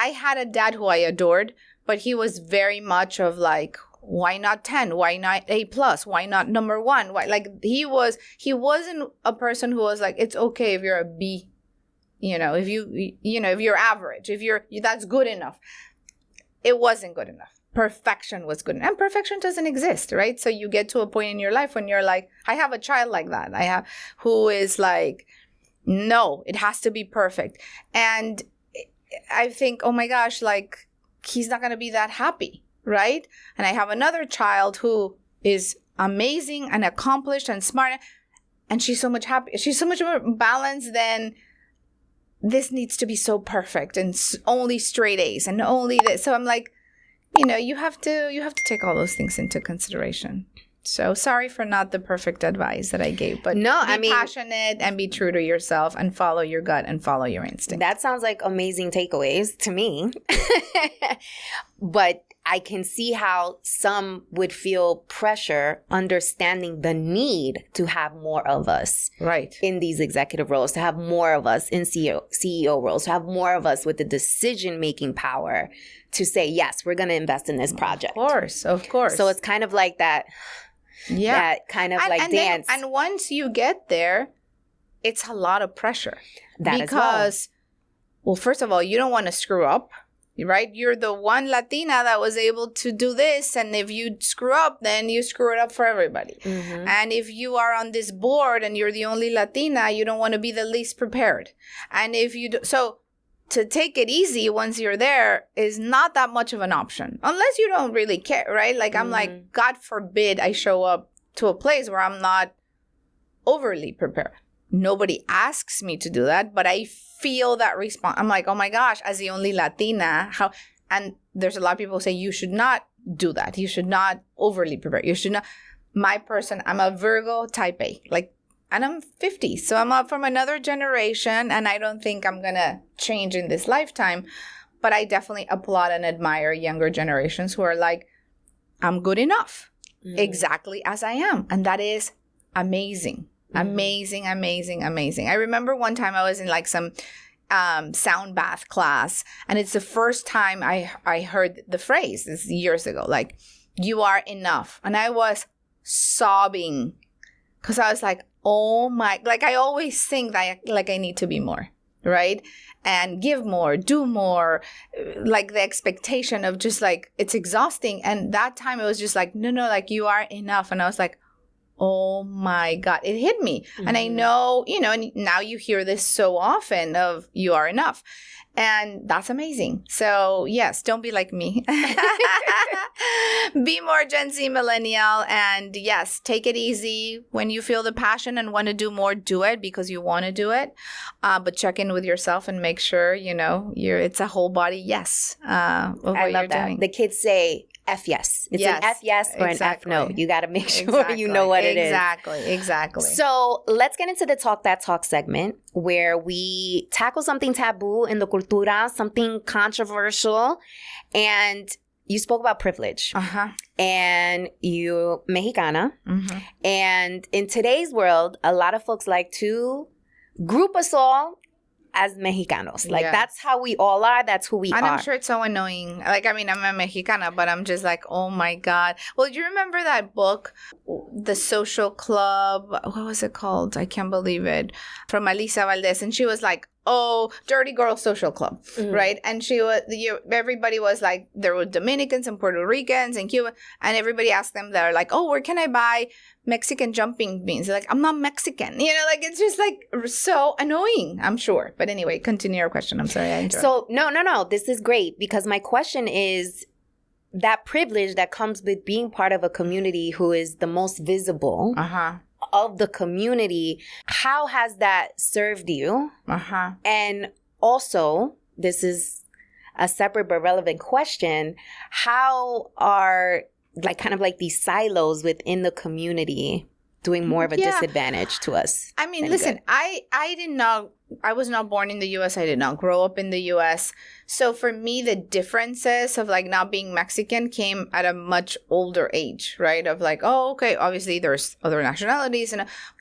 I had a dad who I adored, but he was very much of like, why not 10? Why not A+? Why not number 1? Why? Like, he wasn't a person who was like, it's okay if you're a B, you know, if you're average, that's good enough. It wasn't good enough. Perfection was good. And perfection doesn't exist, right? So you get to a point in your life when you're like, I have a child like that. Who is like, no, it has to be perfect. And I think, oh my gosh, like, he's not going to be that happy, right? And I have another child who is amazing and accomplished and smart, and she's so much happy. She's so much more balanced than this needs to be so perfect and only straight A's and only this. So I'm like, you know, you have to take all those things into consideration. So sorry for not the perfect advice that I gave, but be passionate and be true to yourself and follow your gut and follow your instinct. That sounds like amazing takeaways to me. But I can see how some would feel pressure understanding the need to have more of us in these executive roles, to have more of us in CEO roles, to have more of us with the decision-making power to say, yes, we're going to invest in this project. Of course. So it's kind of like that. Yeah. That kind of like dance. And once you get there, it's a lot of pressure. Because, well, first of all, you don't want to screw up, right? You're the one Latina that was able to do this. And if you screw up, then you screw it up for everybody. Mm-hmm. And if you are on this board and you're the only Latina, you don't want to be the least prepared. And if you do, so to take it easy once you're there is not that much of an option, unless you don't really care, right? Like, I'm like, God forbid I show up to a place where I'm not overly prepared. Nobody asks me to do that, but I feel that response. I'm like, oh my gosh, as the only Latina, how? And there's a lot of people who say you should not do that. You should not overly prepare. You should not. I'm a Virgo type A, like, and I'm 50, so I'm up from another generation, and I don't think I'm going to change in this lifetime. But I definitely applaud and admire younger generations who are like, I'm good enough, exactly as I am. And that is amazing. Amazing, amazing, amazing. I remember one time I was in like some sound bath class. And it's the first time I heard the phrase. This is years ago, like, you are enough. And I was sobbing because I was like, oh my, like I always think that like I need to be more, right? And give more, do more, like the expectation of just like, it's exhausting. And that time it was just like, no, like you are enough. And I was like, oh my God, it hit me. And I know, and now you hear this so often of you are enough. And that's amazing. So yes, don't be like me. Be more Gen Z millennial. And yes, take it easy. When you feel the passion and want to do more, do it because you want to do it. But check in with yourself and make sure, it's a whole body yes. I love that. Doing. The kids say, F yes. It's an F yes or an F no. You got to make sure you know what it is. Exactly. So let's get into the Talk That Talk segment where we tackle something taboo in the cultura, something controversial. And you spoke about privilege. And you Mexicana. And in today's world, a lot of folks like to group us all as Mexicanos. Like, that's how we all are. That's who we are. And I'm sure it's so annoying. Like, I mean, I'm a Mexicana, but I'm just like, oh my God. Well, do you remember that book, The Social Club? What was it called? I can't believe it. From Alisa Valdez. And she was like, oh, Dirty Girl Social Club, right? And everybody was like, there were Dominicans and Puerto Ricans and Cuba. And everybody asked them, they're like, oh, where can I buy Mexican jumping beans? They're like, I'm not Mexican. Like, it's just like so annoying, I'm sure. But anyway, continue your question. I'm sorry, I interrupted. So, no. This is great because my question is that privilege that comes with being part of a community who is the most visible of the community. How has that served you? And also, this is a separate but relevant question. How are these silos within the community doing more of a disadvantage to us? I mean, listen, I was not born in the U.S. I did not grow up in the U.S. So for me, the differences of like not being Mexican came at a much older age, right? Of like, oh, okay, obviously there's other nationalities,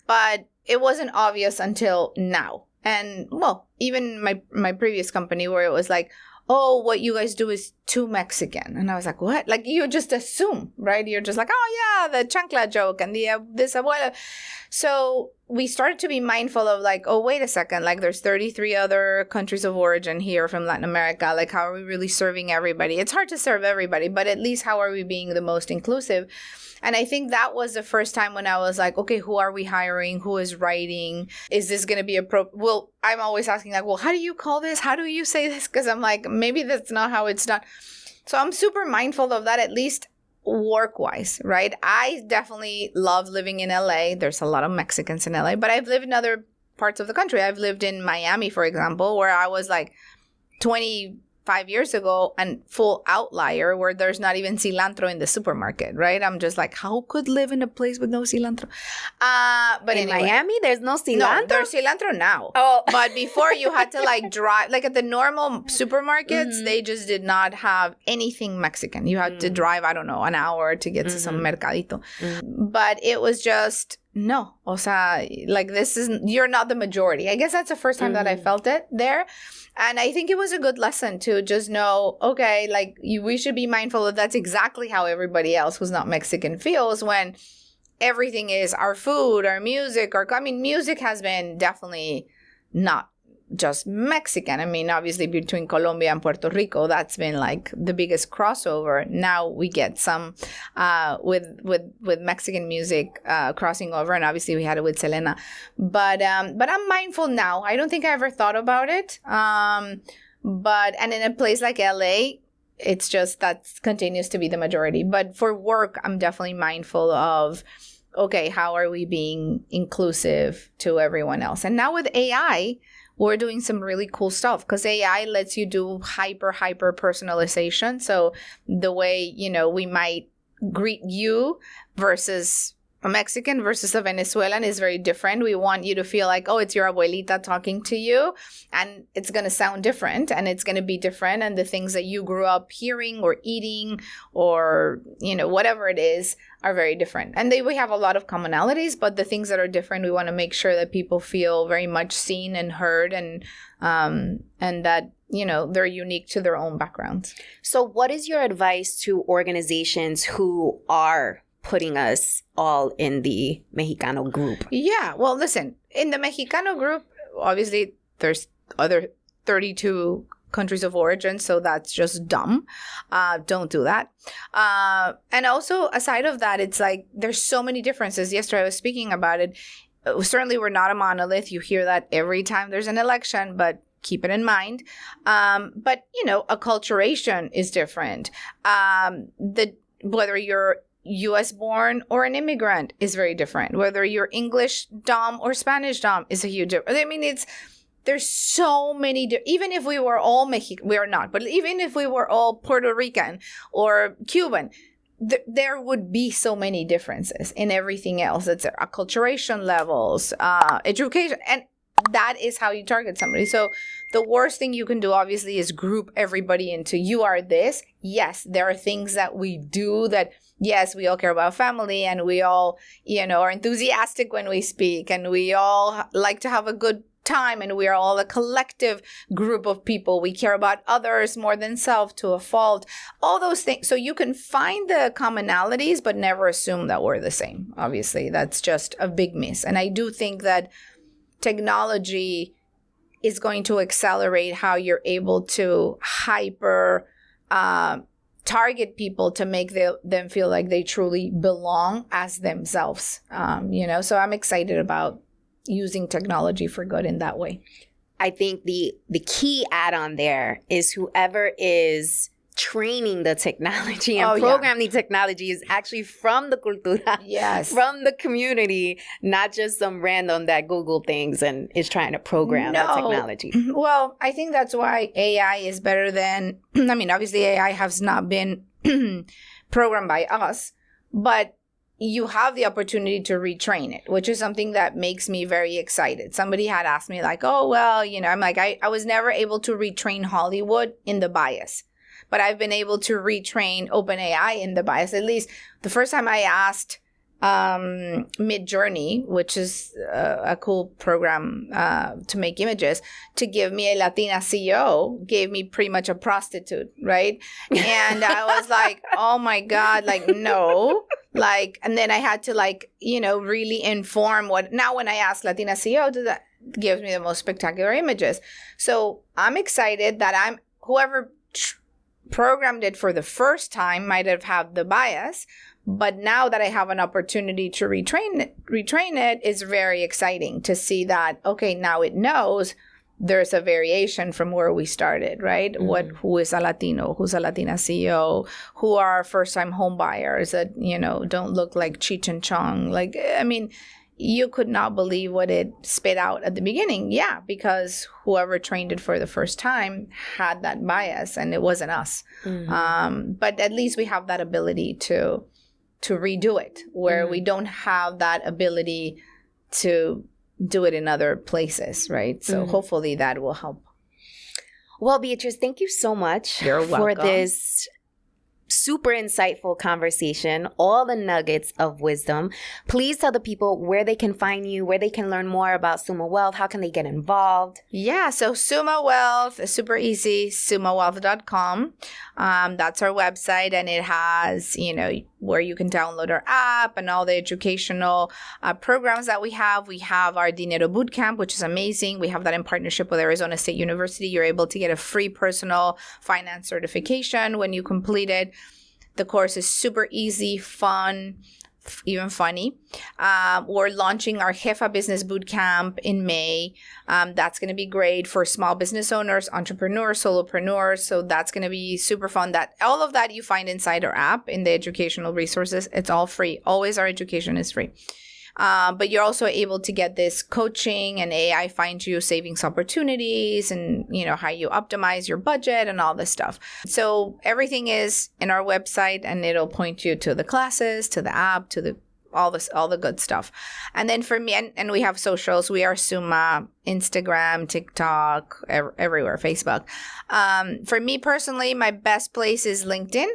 but it wasn't obvious until now. And well, even my previous company where it was like, oh, what you guys do is too Mexican. And I was like, what? Like, you just assume, right? You're just like, oh, yeah, the chancla joke and the this abuela. So we started to be mindful of like, oh, wait a second. Like, there's 33 other countries of origin here from Latin America. Like, how are we really serving everybody? It's hard to serve everybody, but at least how are we being the most inclusive? And I think that was the first time when I was like, okay, who are we hiring? Who is writing? Is this going to be well, I'm always asking like, well, how do you call this? How do you say this? Because I'm like, maybe that's not how it's done. So I'm super mindful of that, at least work-wise, right? I definitely love living in LA. There's a lot of Mexicans in LA, but I've lived in other parts of the country. I've lived in Miami, for example, where I was like 25 years ago and full outlier where there's not even cilantro in the supermarket, right? I'm just like, how could live in a place with no cilantro? But in anyway, Miami, there's no cilantro? No, there's cilantro now. Oh. But before you had to like drive, like at the normal supermarkets, they just did not have anything Mexican. You had to drive, I don't know, an hour to get to some mercadito. But it was just, no. O sea, like you're not the majority. I guess that's the first time that I felt it there. And I think it was a good lesson to just know, okay, like we should be mindful that that's exactly how everybody else who's not Mexican feels when everything is our food, our music, music has been definitely not just Mexican. I mean, obviously between Colombia and Puerto Rico, that's been like the biggest crossover. Now we get some with Mexican music crossing over, and obviously we had it with Selena. But I'm mindful now. I don't think I ever thought about it. And in a place like LA, it's just that continues to be the majority. But for work, I'm definitely mindful of, okay, how are we being inclusive to everyone else? And now with AI, we're doing some really cool stuff because AI lets you do hyper personalization. So the way, we might greet you versus a Mexican versus a Venezuelan is very different. We want you to feel like, oh, it's your abuelita talking to you, and it's going to sound different, and it's going to be different, and the things that you grew up hearing or eating or, whatever it is are very different. And we have a lot of commonalities, but the things that are different, we want to make sure that people feel very much seen and heard, and that, they're unique to their own backgrounds. So what is your advice to organizations who are putting us all in the Mexicano group? Yeah, well, listen, in the Mexicano group, obviously there's other 32 countries of origin, so that's just dumb. Don't do that. And also, aside of that, it's like there's so many differences. Yesterday I was speaking about it. Certainly we're not a monolith. You hear that every time there's an election, but keep it in mind. But, acculturation is different. Whether you're U.S. born or an immigrant is very different. Whether you're English dom or Spanish dom is a huge difference. I mean, there's so many, even if we were all Mexican, we are not, but even if we were all Puerto Rican or Cuban, there would be so many differences in everything else. It's acculturation levels, education, and that is how you target somebody. So the worst thing you can do, obviously, is group everybody into you are this. Yes, there are things that we do that, yes, we all care about family, and we all, are enthusiastic when we speak, and we all like to have a good time, and we are all a collective group of people. We care about others more than self to a fault. All those things. So you can find the commonalities, but never assume that we're the same. Obviously, that's just a big miss. And I do think that technology is going to accelerate how you're able to hyper target people to make them feel like they truly belong as themselves. So I'm excited about using technology for good in that way. I think the key add-on there is whoever is training the technology and programming technology is actually from the Cultura, yes, from the community, not just some random that Google things and is trying to program the technology. Well, I think that's why AI is better than, obviously AI has not been programmed by us, but you have the opportunity to retrain it, which is something that makes me very excited. Somebody had asked me like, oh, well, I'm like, I was never able to retrain Hollywood in the bias. But I've been able to retrain OpenAI in the bias. At least the first time I asked Midjourney, which is a cool program to make images, to give me a Latina CEO, gave me pretty much a prostitute, right? And I was like, oh my God, like, no. Like, and then I had to really inform now when I ask Latina CEO, that gives me the most spectacular images. So I'm excited that whoever programmed it for the first time might have had the bias, but now that I have an opportunity to retrain it is very exciting to see that, okay, now it knows there's a variation from where we started, right? Mm-hmm. Who is a Latino, who's a Latina CEO, who are first-time home buyers that, don't look like Cheech and Chong. Like, you could not believe what it spit out at the beginning. Yeah, because whoever trained it for the first time had that bias, and it wasn't us. Mm-hmm. But at least we have that ability to redo it, where we don't have that ability to do it in other places, right? So hopefully that will help. Well, Beatriz, thank you so much for this super insightful conversation, all the nuggets of wisdom. Please tell the people where they can find you, where they can learn more about Suma Wealth, how can they get involved? Yeah, so Suma Wealth is super easy, sumawealth.com. That's our website, and it has, where you can download our app and all the educational programs that we have. We have our Dinero Bootcamp, which is amazing. We have that in partnership with Arizona State University. You're able to get a free personal finance certification when you complete it. The course is super easy, fun, even funny. We're launching our Jefa Business Bootcamp in May. That's going to be great for small business owners, entrepreneurs, solopreneurs. So that's going to be super fun. All of that you find inside our app in the educational resources. It's all free. Always our education is free. But you're also able to get this coaching, and AI finds you savings opportunities, and how you optimize your budget and all this stuff. So everything is in our website, and it'll point you to the classes, to the app, to the all the good stuff. And then for me, and we have socials. We are Suma, Instagram, TikTok, everywhere, Facebook. For me personally, my best place is LinkedIn.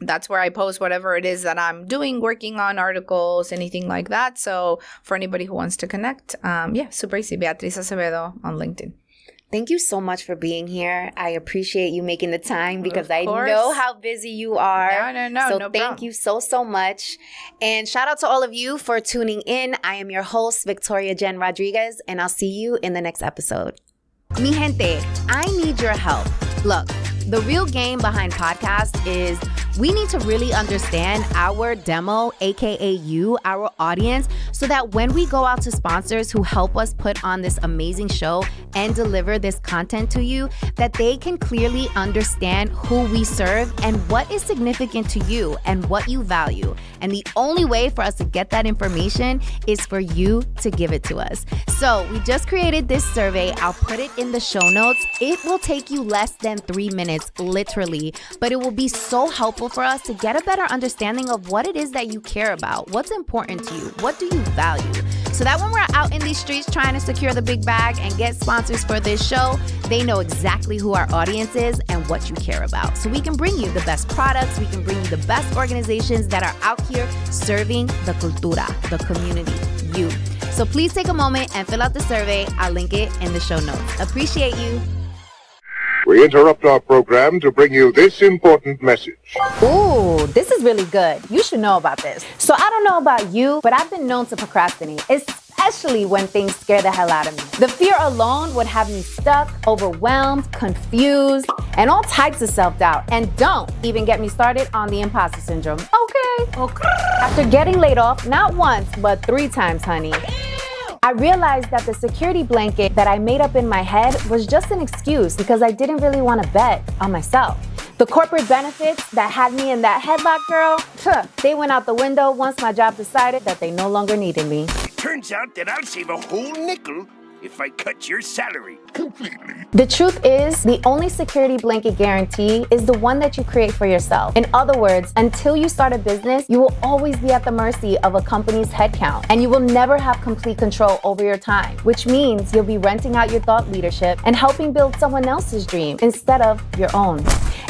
That's where I post whatever it is that I'm doing, working on, articles, anything like that. So for anybody who wants to connect, super easy. Beatriz Acevedo on LinkedIn. Thank you so much for being here. I appreciate you making the time because I course. know how busy you are. No, so no thank problem. you so much. And shout out to all of you for tuning in. I am your host, Victoria Jen Rodriguez, and I'll see you in the next episode. Mi gente, I need your help. Look, the real game behind podcasts is we need to really understand our demo, aka you, our audience, so that when we go out to sponsors who help us put on this amazing show and deliver this content to you, that they can clearly understand who we serve and what is significant to you and what you value. And the only way for us to get that information is for you to give it to us. So we just created this survey. I'll put it in the show notes. It will take you less than 3 minutes, literally, but it will be so helpful for us to get a better understanding of what it is that you care about, what's important to you, what do you value, so that when we're out in these streets trying to secure the big bag and get sponsors for this show, they know exactly who our audience is and what you care about. So we can bring you the best products, we can bring you the best organizations that are out here serving the cultura, the community, you. So please take a moment and fill out the survey. I'll link it in the show notes. Appreciate you. We interrupt our program to bring you this important message. Ooh, this is really good. You should know about this. So I don't know about you, but I've been known to procrastinate, especially when things scare the hell out of me. The fear alone would have me stuck, overwhelmed, confused, and all types of self-doubt. And don't even get me started on the imposter syndrome. Okay. After getting laid off, not once, but 3 times, honey, I realized that the security blanket that I made up in my head was just an excuse because I didn't really want to bet on myself. The corporate benefits that had me in that headlock, girl, they went out the window once my job decided that they no longer needed me. Turns out that I'll save a whole nickel if I cut your salary completely. The truth is, the only security blanket guarantee is the one that you create for yourself. In other words, until you start a business, you will always be at the mercy of a company's headcount, and you will never have complete control over your time, which means you'll be renting out your thought leadership and helping build someone else's dream instead of your own.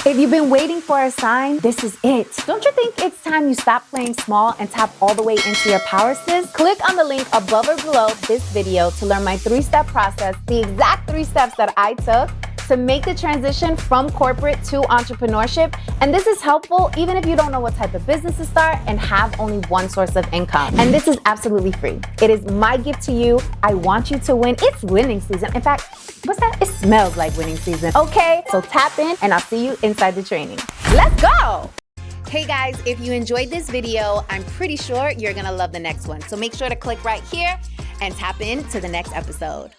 If you've been waiting for a sign, this is it. Don't you think it's time you stop playing small and tap all the way into your power, sis? Click on the link above or below this video to learn my 3-step process, the exact 3 steps that I took to make the transition from corporate to entrepreneurship. And this is helpful even if you don't know what type of business to start and have only one source of income. And this is absolutely free. It is my gift to you. I want you to win. It's winning season. In fact, what's that? It smells like winning season. Okay, so tap in and I'll see you inside the training. Let's go. Hey guys, if you enjoyed this video, I'm pretty sure you're gonna love the next one. So make sure to click right here and tap in to the next episode.